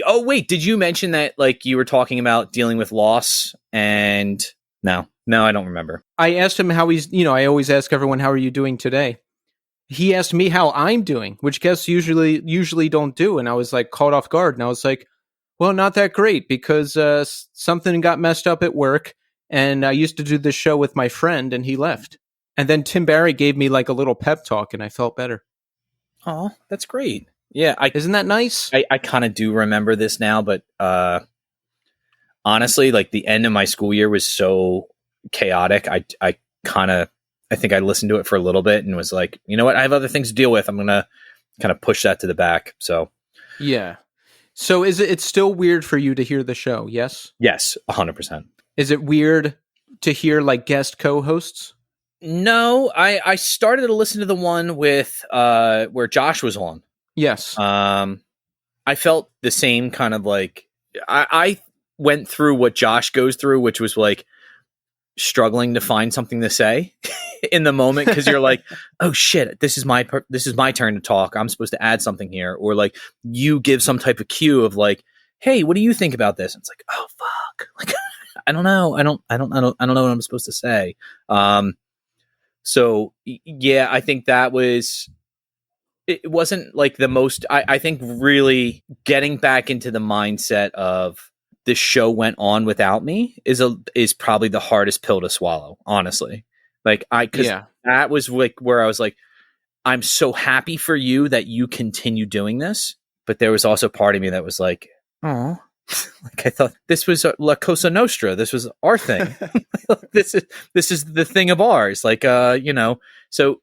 Oh wait, did you mention that like you were talking about dealing with loss and no, I don't remember. I asked him how he's, I always ask everyone, how are you doing today? He asked me how I'm doing, which guests usually don't do. And I was like caught off guard. And I was like, well, not that great because something got messed up at work. And I used to do this show with my friend and he left. And then Tim Barry gave me like a little pep talk and I felt better. Oh, that's great. Yeah. Isn't that nice? I kind of do remember this now, but honestly, like the end of my school year was so chaotic. I think I listened to it for a little bit and was like, you know what? I have other things to deal with. I'm going to kind of push that to the back. So, yeah. So it's still weird for you to hear the show? Yes. Yes. 100%. Is it weird to hear like guest co-hosts? No, I started to listen to the one with where Josh was on. Yes. I felt the same kind of like I went through what Josh goes through, which was like struggling to find something to say in the moment because you're like, oh shit, this is my turn to talk. I'm supposed to add something here, or like you give some type of cue of like, hey, what do you think about this? And it's like, oh fuck, like I don't know, I don't know what I'm supposed to say. So yeah, I think that was. It wasn't like the most. I think really getting back into the mindset of this show went on without me is probably the hardest pill to swallow. Honestly, like that was like where I was like, I'm so happy for you that you continue doing this, but there was also part of me that was like, oh, like I thought this was La Cosa Nostra. This was our thing. This is the thing of ours. Like so.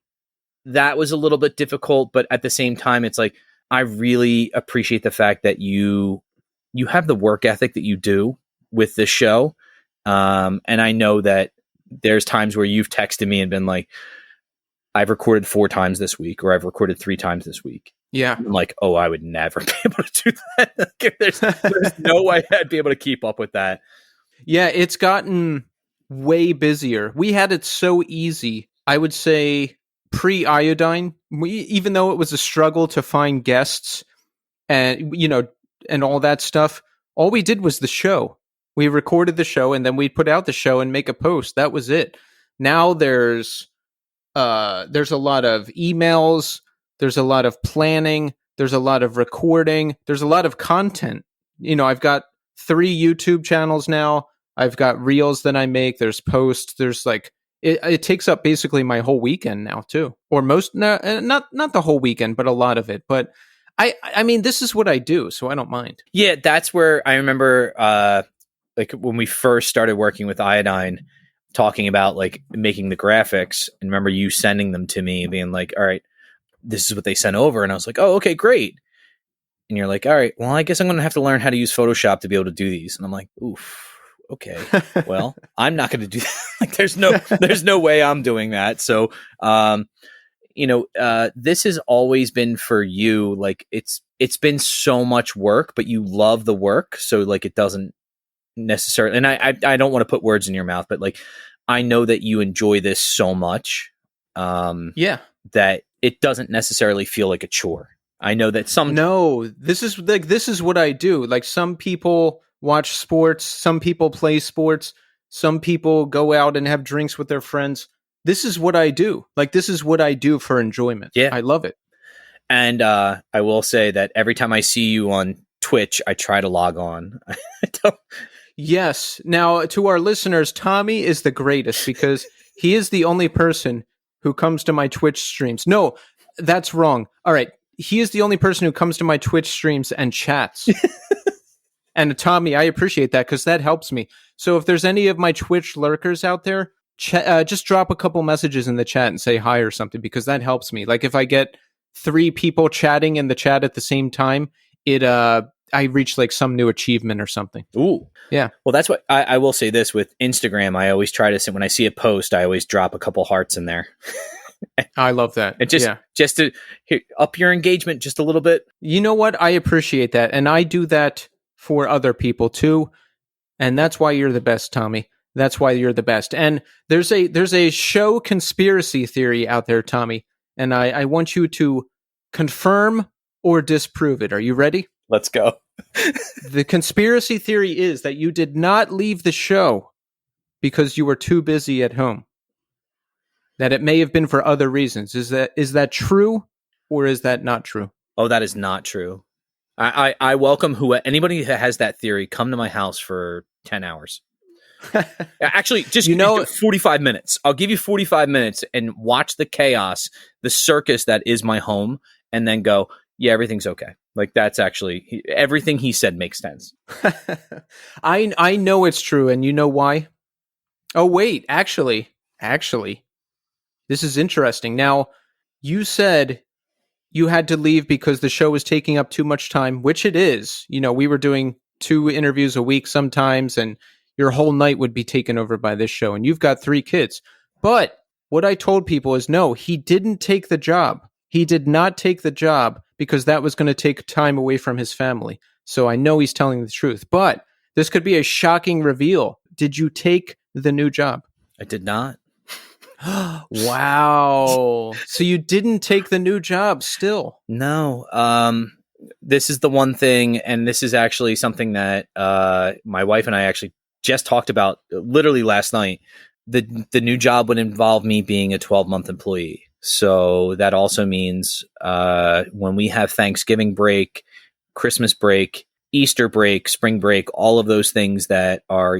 That was a little bit difficult, but at the same time, it's like, I really appreciate the fact that you have the work ethic that you do with this show. And I know that there's times where you've texted me and been like, I've recorded 4 times this week, or I've recorded 3 times this week. Yeah. I'm like, oh, I would never be able to do that. There's no way I'd be able to keep up with that. Yeah. It's gotten way busier. We had it so easy. I would say, pre-Iodine, even though it was a struggle to find guests and and all that stuff, all we did was the show. We recorded the show and then we'd put out the show and make a post. That was it. Now there's a lot of emails, there's a lot of planning, there's a lot of recording, there's a lot of content. I've got 3 YouTube channels now. I've got reels that I make, there's posts, there's like It takes up basically my whole weekend now too, or not the whole weekend, but a lot of it. But I mean, this is what I do, so I don't mind. Yeah, that's where I remember, like when we first started working with Iodine, talking about like making the graphics, and remember you sending them to me, being like, "All right, this is what they sent over," and I was like, "Oh, okay, great." And you're like, "All right, well, I guess I'm going to have to learn how to use Photoshop to be able to do these," and I'm like, "Oof." Okay, well, I'm not going to do that. Like, there's no way I'm doing that. So, this has always been for you. Like it's been so much work, but you love the work. So like, it doesn't necessarily, and I don't want to put words in your mouth, but like, I know that you enjoy this so much. That it doesn't necessarily feel like a chore. I know that this is what I do. Like some people watch sports, some people play sports, some people go out and have drinks with their friends. This is what I do. Like this is what I do for enjoyment. Yeah. I love it. And I will say that every time I see you on Twitch, I try to log on. Yes. Now, to our listeners, Tommy is the greatest because he is the only person who comes to my Twitch streams. No, that's wrong. All right. He is the only person who comes to my Twitch streams and chats. And Tommy, I appreciate that because that helps me. So if there's any of my Twitch lurkers out there, just drop a couple messages in the chat and say hi or something because that helps me. Like if I get 3 people chatting in the chat at the same time, it I reached like some new achievement or something. Ooh. Yeah. Well, that's what I will say this with Instagram. I always try to, when I see a post, I always drop a couple hearts in there. I love that. And just to up your engagement just a little bit. You know what? I appreciate that. And I do that for other people too. And that's why you're the best, Tommy. That's why you're the best. And there's a show conspiracy theory out there, Tommy. And I want you to confirm or disprove it. Are you ready? Let's go. The conspiracy theory is that you did not leave the show because you were too busy at home. That it may have been for other reasons. Is that true or is that not true? Oh, that is not true. I welcome anybody that has that theory, come to my house for 10 hours. Actually, just 45 minutes. I'll give you 45 minutes and watch the chaos, the circus that is my home, and then go, yeah, everything's okay. Like, that's actually, everything he said makes sense. I know it's true, and you know why? Oh, wait, actually, this is interesting. Now, you said you had to leave because the show was taking up too much time, which it is. You know, we were doing 2 interviews a week sometimes, and your whole night would be taken over by this show, and you've got 3 kids. But what I told people is, no, he didn't take the job. He did not take the job because that was going to take time away from his family. So I know he's telling the truth, but this could be a shocking reveal. Did you take the new job? I did not. Wow. So you didn't take the new job still? No. This is the one thing, and this is actually something that my wife and I actually just talked about literally last night. The new job would involve me being a 12-month employee. So that also means when we have Thanksgiving break, Christmas break, Easter break, spring break, all of those things that are,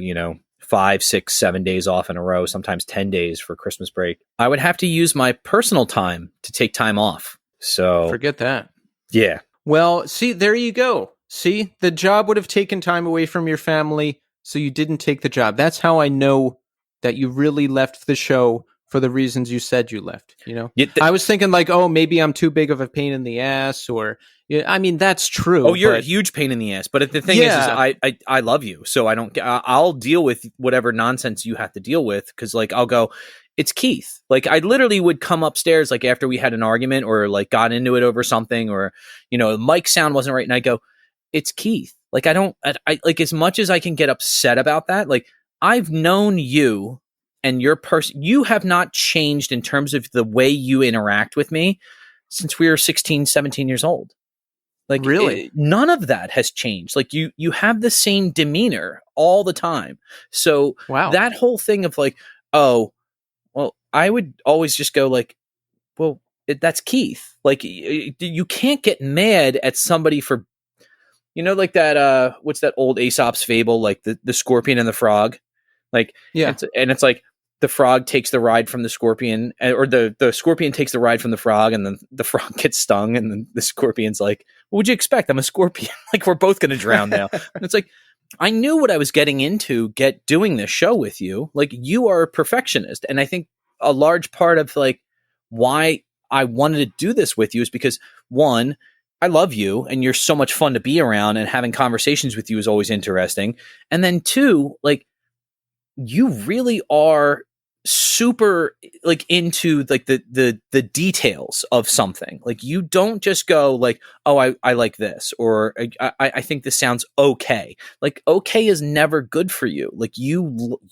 5, 6, 7 days off in a row, sometimes 10 days for Christmas break, I would have to use my personal time to take time off. So forget that. Yeah. Well, see, there you go. See, the job would have taken time away from your family, so you didn't take the job. That's how I know that you really left the show for the reasons you said you left. I was thinking like, oh, maybe I'm too big of a pain in the ass, or I mean, that's true. Oh, you're a huge pain in the ass. But the thing is I love you, so I'll deal with whatever nonsense you have to deal with, because like I'll go, it's Keith. Like, I literally would come upstairs like after we had an argument or like got into it over something, or the mic sound wasn't right, and I go, it's Keith. Like, I like, as much as I can get upset about that, like, I've known you and your person, you have not changed in terms of the way you interact with me since we were 16, 17 years old. Like, really, none of that has changed. Like, you have the same demeanor all the time. So wow, that whole thing of like, oh, well, I would always just go like, well, that's Keith. Like, you can't get mad at somebody for, like that, what's that old Aesop's fable? Like the scorpion and the frog. Like, yeah. It's like the frog takes the ride from the scorpion, or the scorpion takes the ride from the frog, and then the frog gets stung, and then the scorpion's like, what would you expect? I'm a scorpion. Like, we're both going to drown now. And it's like, I knew what I was getting into doing this show with you. Like, you are a perfectionist. And I think a large part of like why I wanted to do this with you is because, one, I love you and you're so much fun to be around, and having conversations with you is always interesting. And then 2, like, you really are super like into like the details of something. Like, you don't just go like, oh, I like this, or I think this sounds okay. Like, okay is never good for you. Like, you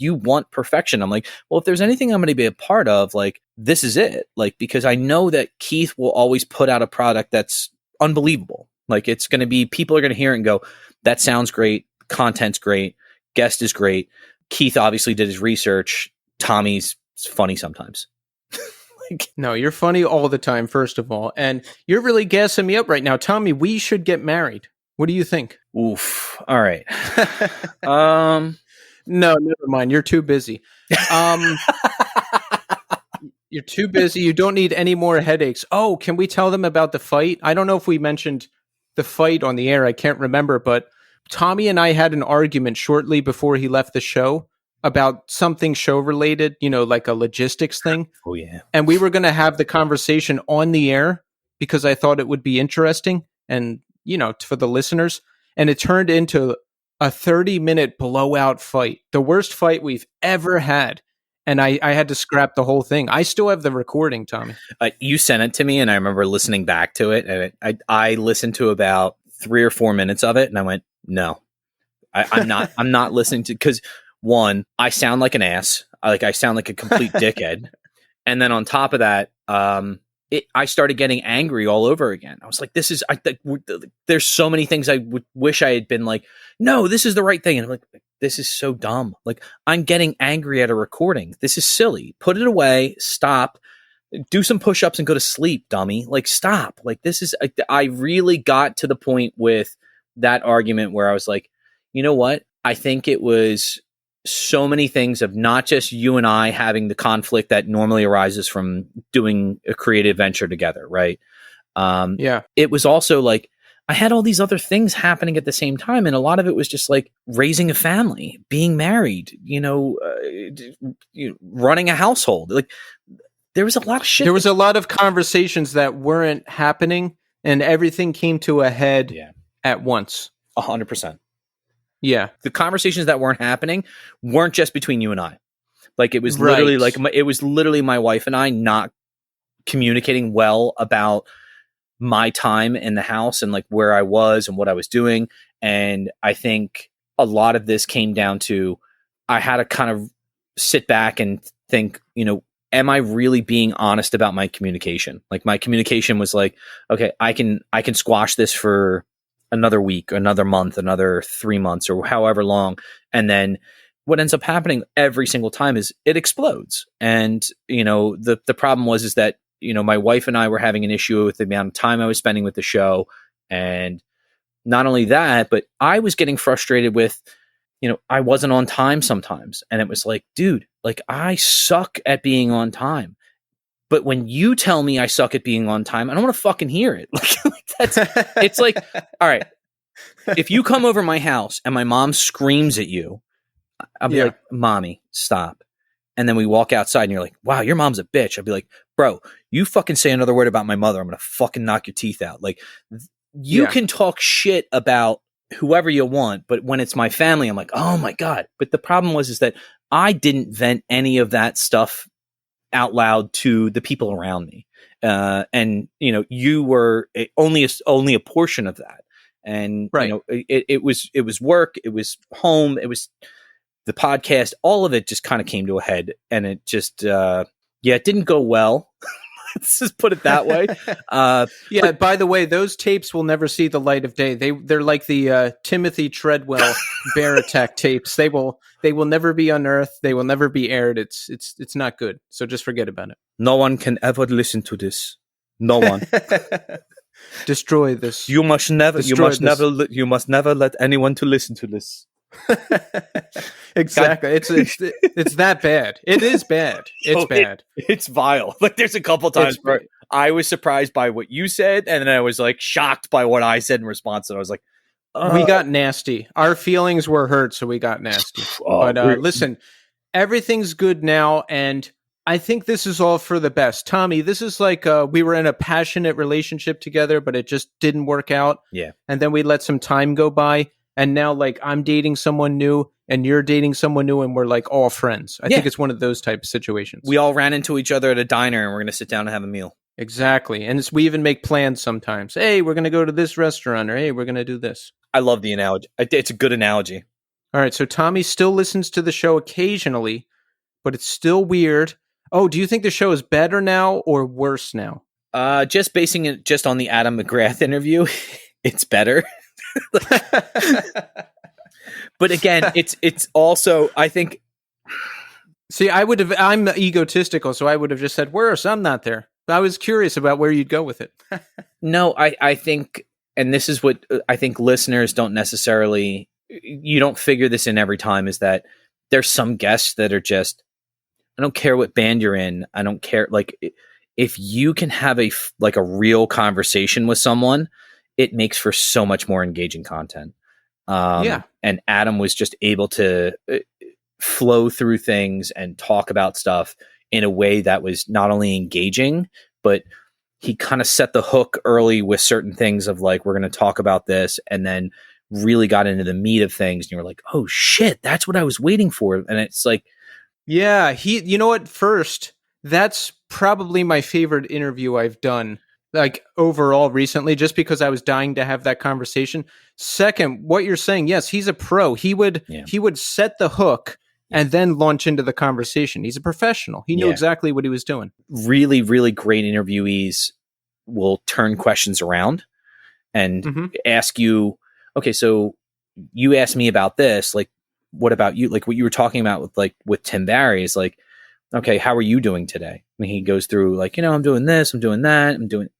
want perfection. I'm like, well, if there's anything I'm going to be a part of, like, this is it. Like, because I know that Keith will always put out a product that's unbelievable. Like, it's going to be, people are going to hear it and go, that sounds great. Content's great. Guest is great. Keith obviously did his research. Tommy's funny sometimes. No, you're funny all the time, first of all. And you're really gassing me up right now. Tommy, we should get married. What do you think? Oof. All right. No, never mind. You're too busy. You're too busy. You don't need any more headaches. Oh, can we tell them about the fight? I don't know if we mentioned the fight on the air. I can't remember, but Tommy and I had an argument shortly before he left the show about something show related, like a logistics thing. Oh, yeah. And we were going to have the conversation on the air because I thought it would be interesting and, for the listeners. and it turned into a 30-minute blowout fight, the worst fight we've ever had. And I had to scrap the whole thing. I still have the recording, Tommy. You sent it to me, and I remember listening back to it. And I listened to about 3 or 4 minutes of it, and I went, "No, I'm not. I'm not listening to." Because one, I sound like an ass. I sound like a complete dickhead. And then on top of that, I started getting angry all over again. I was like, "This is." There's so many things I would wish I had been like, "No, this is the right thing." And I'm like, this is so dumb. Like, I'm getting angry at a recording. This is silly. Put it away. Stop. Do some push-ups and go to sleep, dummy. Like, stop. Like, this is, I really got to the point with that argument where I was like, you know what? I think it was so many things of not just you and I having the conflict that normally arises from doing a creative venture together, right? Yeah. It was also like, I had all these other things happening at the same time. And a lot of it was just like raising a family, being married, running a household. Like, there was a lot of shit. There was a lot of conversations that weren't happening, and everything came to a head at once. 100%. Yeah. The conversations that weren't happening weren't just between you and I. Like, it was literally it was literally my wife and I not communicating well about my time in the house and like where I was and what I was doing. And I think a lot of this came down to, I had to kind of sit back and think, am I really being honest about my communication? Like, my communication was like, okay, I can squash this for another week, another month, another 3 months, or however long. And then what ends up happening every single time is it explodes. And, the problem was that, my wife and I were having an issue with the amount of time I was spending with the show. And not only that, but I was getting frustrated with, I wasn't on time sometimes. And it was like, dude, like, I suck at being on time. But when you tell me I suck at being on time, I don't want to fucking hear it. It's like, all right, if you come over my house and my mom screams at you, I'll be like, mommy, stop. And then we walk outside and you're like, wow, your mom's a bitch. I'll be like, bro, you fucking say another word about my mother, I'm going to fucking knock your teeth out. Like, you can talk shit about whoever you want, but when it's my family, I'm like, oh my God. But the problem was that I didn't vent any of that stuff out loud to the people around me. And, you were only a portion of that. And, it was work, it was home, it was the podcast, all of it just kind of came to a head, and it just, it didn't go well. Let's just put it that way. But by the way, those tapes will never see the light of day. They're like the Timothy Treadwell bear attack tapes. They will never be unearthed. They will never be aired. It's not good. So just forget about it. No one can ever listen to this. No one. Destroy this. You must never let anyone to listen to this. Exactly. It's that bad. It is bad. It's bad. It's vile. Like, there's a couple times where I was surprised by what you said, and then I was like shocked by what I said in response. And I was like, we got nasty. Our feelings were hurt, so we got nasty. But listen, everything's good now, and I think this is all for the best. Tommy, this is like we were in a passionate relationship together, but it just didn't work out. Yeah. And then we let some time go by. And now, like, I'm dating someone new and you're dating someone new and we're like all friends. I think it's one of those type of situations. We all ran into each other at a diner and we're going to sit down and have a meal. Exactly. And we even make plans sometimes. Hey, we're going to go to this restaurant, or hey, we're going to do this. I love the analogy. It's a good analogy. All right. So Tommy still listens to the show occasionally, but it's still weird. Oh, do you think the show is better now or worse now? Just basing it just on the Adam McGrath interview, it's better. But again, it's also, I think. See, I'm egotistical, so I would have just said worse. I'm not there. But I was curious about where you'd go with it. No, I think, and this is what I think listeners don't necessarily, you don't figure this in every time, is that there's some guests that are just, I don't care what band you're in. I don't care. Like, if you can have a real conversation with someone, it makes for so much more engaging content. And Adam was just able to flow through things and talk about stuff in a way that was not only engaging, but he kind of set the hook early with certain things of like, we're going to talk about this. And then really got into the meat of things, and you were like, oh shit, that's what I was waiting for. And it's like, Yeah, you know what? First, that's probably my favorite interview I've done, like overall recently, just because I was dying to have that conversation. Second, what you're saying, yes, he's a pro. He would set the hook and then launch into the conversation. He's a professional. He knew exactly what he was doing. Really, really great interviewees will turn questions around and ask you, okay, so you asked me about this, like, what about you? Like what you were talking about with Tim Barry is like, okay, how are you doing today? And he goes through like, I'm doing this, I'm doing that, and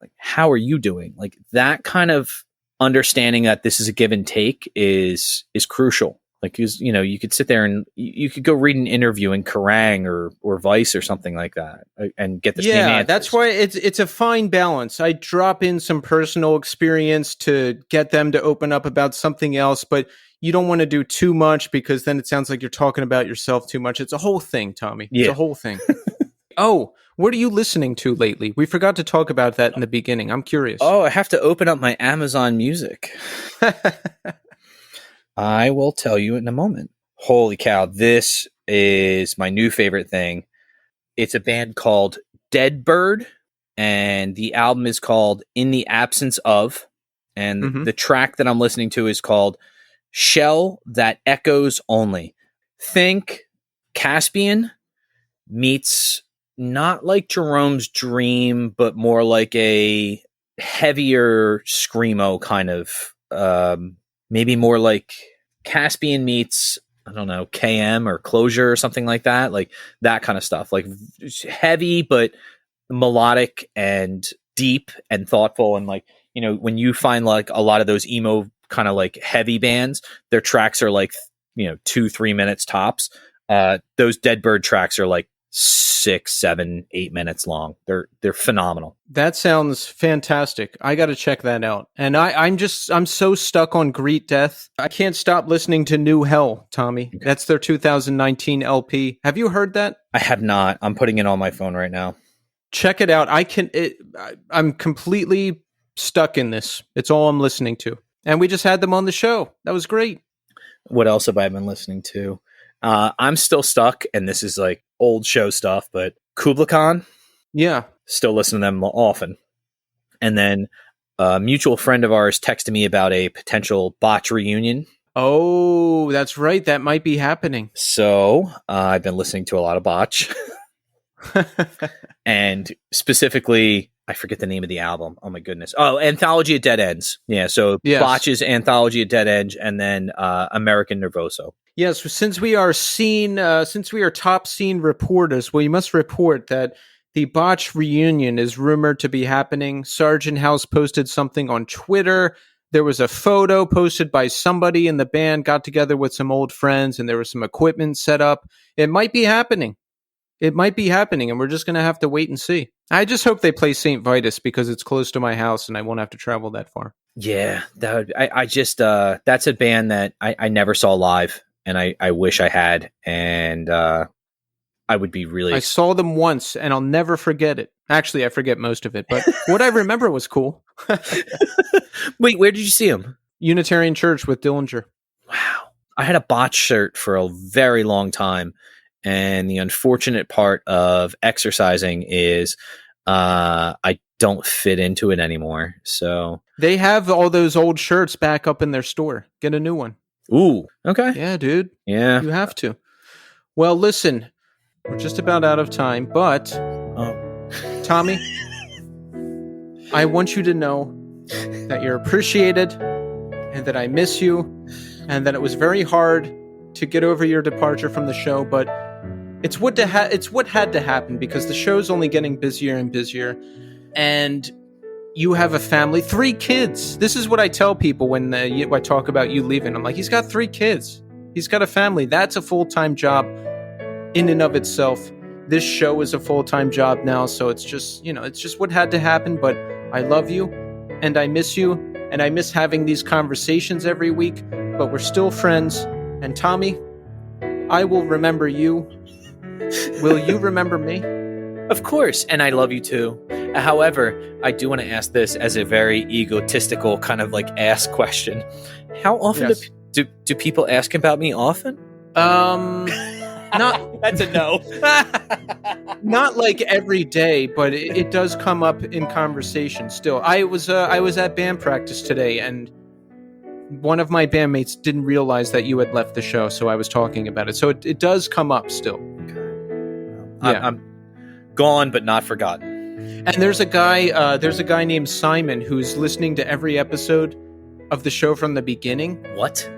like, how are you doing? Like that kind of understanding that this is a give and take is crucial. Like, you could sit there and you could go read an interview in Kerrang or Vice or something like that and get the same answers. That's why it's a fine balance. I drop in some personal experience to get them to open up about something else, but you don't want to do too much because then it sounds like you're talking about yourself too much. It's a whole thing, Tommy. It's a whole thing. Oh, what are you listening to lately? We forgot to talk about that in the beginning. I'm curious. Oh, I have to open up my Amazon Music. I will tell you in a moment. Holy cow, this is my new favorite thing. It's a band called Deadbird, and the album is called In the Absence Of, and the track that I'm listening to is called Shell That Echoes Only. Think Caspian meets not like Jerome's Dream, but more like a heavier screamo kind of, maybe more like Caspian meets, I don't know, KM or Closure or something like that. Like that kind of stuff, like heavy, but melodic and deep and thoughtful. And like, when you find like a lot of those emo kind of like heavy bands, their tracks are like, 2-3 minutes tops. Those Deadbird tracks are like 6, 7, 8 minutes long. They're phenomenal. That sounds fantastic. I got to check that out. And I'm so stuck on Greet Death. I can't stop listening to New Hell, Tommy. Okay. That's their 2019 LP. Have you heard that? I have not. I'm putting it on my phone right now. Check it out. I'm completely stuck in this. It's all I'm listening to. And we just had them on the show. That was great. What else have I been listening to? I'm still stuck, and this is like old show stuff, but Kubla Khan. Yeah. Still listen to them often. And then a mutual friend of ours texted me about a potential Botch reunion. Oh, that's right. That might be happening. So I've been listening to a lot of Botch. And specifically, I forget the name of the album. Oh, my goodness. Oh, Anthology of Dead Ends. Yeah, so yes. Botch's Anthology of Dead Ends, and then American Nervoso. Yes, since we are top scene reporters, we must report that the Botch reunion is rumored to be happening. Sergeant House posted something on Twitter. There was a photo posted by somebody in the band, got together with some old friends, and there was some equipment set up. It might be happening. And we're just going to have to wait and see. I just hope they play St. Vitus because it's close to my house and I won't have to travel that far. Yeah, that would. I just that's a band that I never saw live, and I wish I had, and I would be really. I saw them once, and I'll never forget it. Actually, I forget most of it, but what I remember was cool. Wait, where did you see them? Unitarian Church with Dillinger. Wow, I had a Botch shirt for a very long time. And the unfortunate part of exercising is I don't fit into it anymore. So they have all those old shirts back up in their store. Get a new one. Ooh, okay. Yeah, dude. Yeah. You have to. Well, listen, we're just about out of time, but Tommy, I want you to know that you're appreciated and that I miss you and that it was very hard to get over your departure from the show, but it's what had to happen because the show's only getting busier and busier, and you have a family, 3 kids. This is what I tell people when I talk about you leaving. I'm like, he's got 3 kids. He's got a family. That's a full-time job in and of itself. This show is a full-time job now, so it's just what had to happen, but I love you, and I miss you, and I miss having these conversations every week, but we're still friends, and Tommy, I will remember you. Will you remember me? Of course, and I love you too. However, I do want to ask this as a very egotistical kind of like ask question. How often Yes. do people ask about me often? Not That's a no. not like every day, but it does come up in conversation still. I was at band practice today, and one of my bandmates didn't realize that you had left the show, so I was talking about it. So it does come up still. Yeah. I'm gone but not forgotten. And there's a guy named Simon who's listening to every episode of the show from the beginning. What?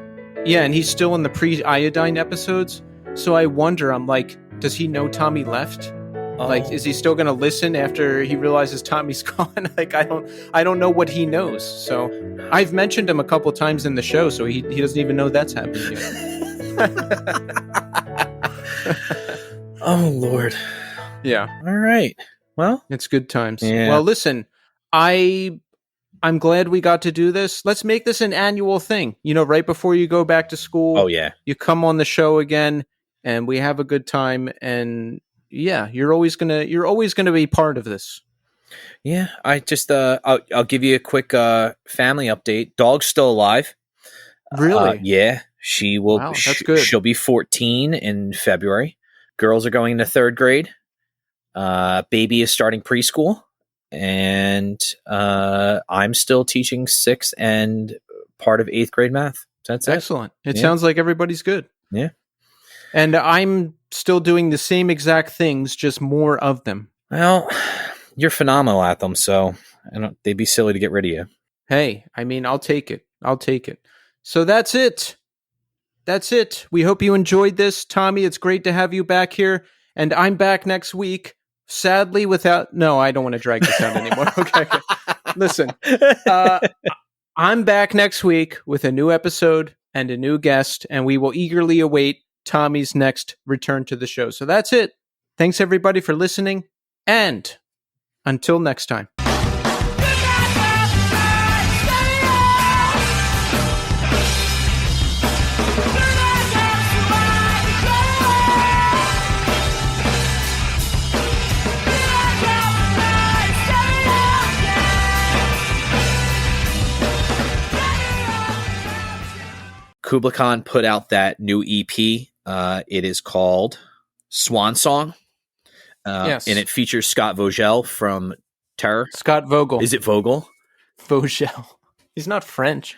Yeah, and he's still in the pre-Iodine episodes. So I wonder, I'm like, does he know Tommy left? Like, is he still going to listen after he realizes Tommy's gone? Like, I don't know what he knows. So I've mentioned him a couple times in the show, so he doesn't even know that's happening yet. Oh, Lord. Yeah. All right. Well, It's good times. Yeah. Well, listen, I'm glad we got to do this. Let's make this an annual thing. You know, right before you go back to school, oh, yeah. you come on the show again and we have a good time. And yeah, you're always gonna be part of this. Yeah, I just I'll give you a quick family update. Dog's still alive. Really? Yeah, she will. Wow, that's good. She'll be 14 in February. Girls are going into 3rd grade. Baby is starting preschool, and I'm still teaching 6th and part of 8th grade math. That's Excellent. It Yeah. sounds like everybody's good. Yeah. And I'm still doing the same exact things, just more of them. Well, you're phenomenal at them, so they'd be silly to get rid of you. Hey, I mean, I'll take it. So that's it. We hope you enjoyed this. Tommy, it's great to have you back here. And I'm back next week. Sadly, no, I don't want to drag this out anymore. Okay. Listen, I'm back next week with a new episode and a new guest, and we will eagerly await Tommy's next return to the show. So that's it. Thanks everybody for listening. And until next time. Kubla Khan put out that new EP. It is called Swan Song. Yes. And it features Scott Vogel from Terror. Scott Vogel. Is it Vogel? Vogel. He's not French.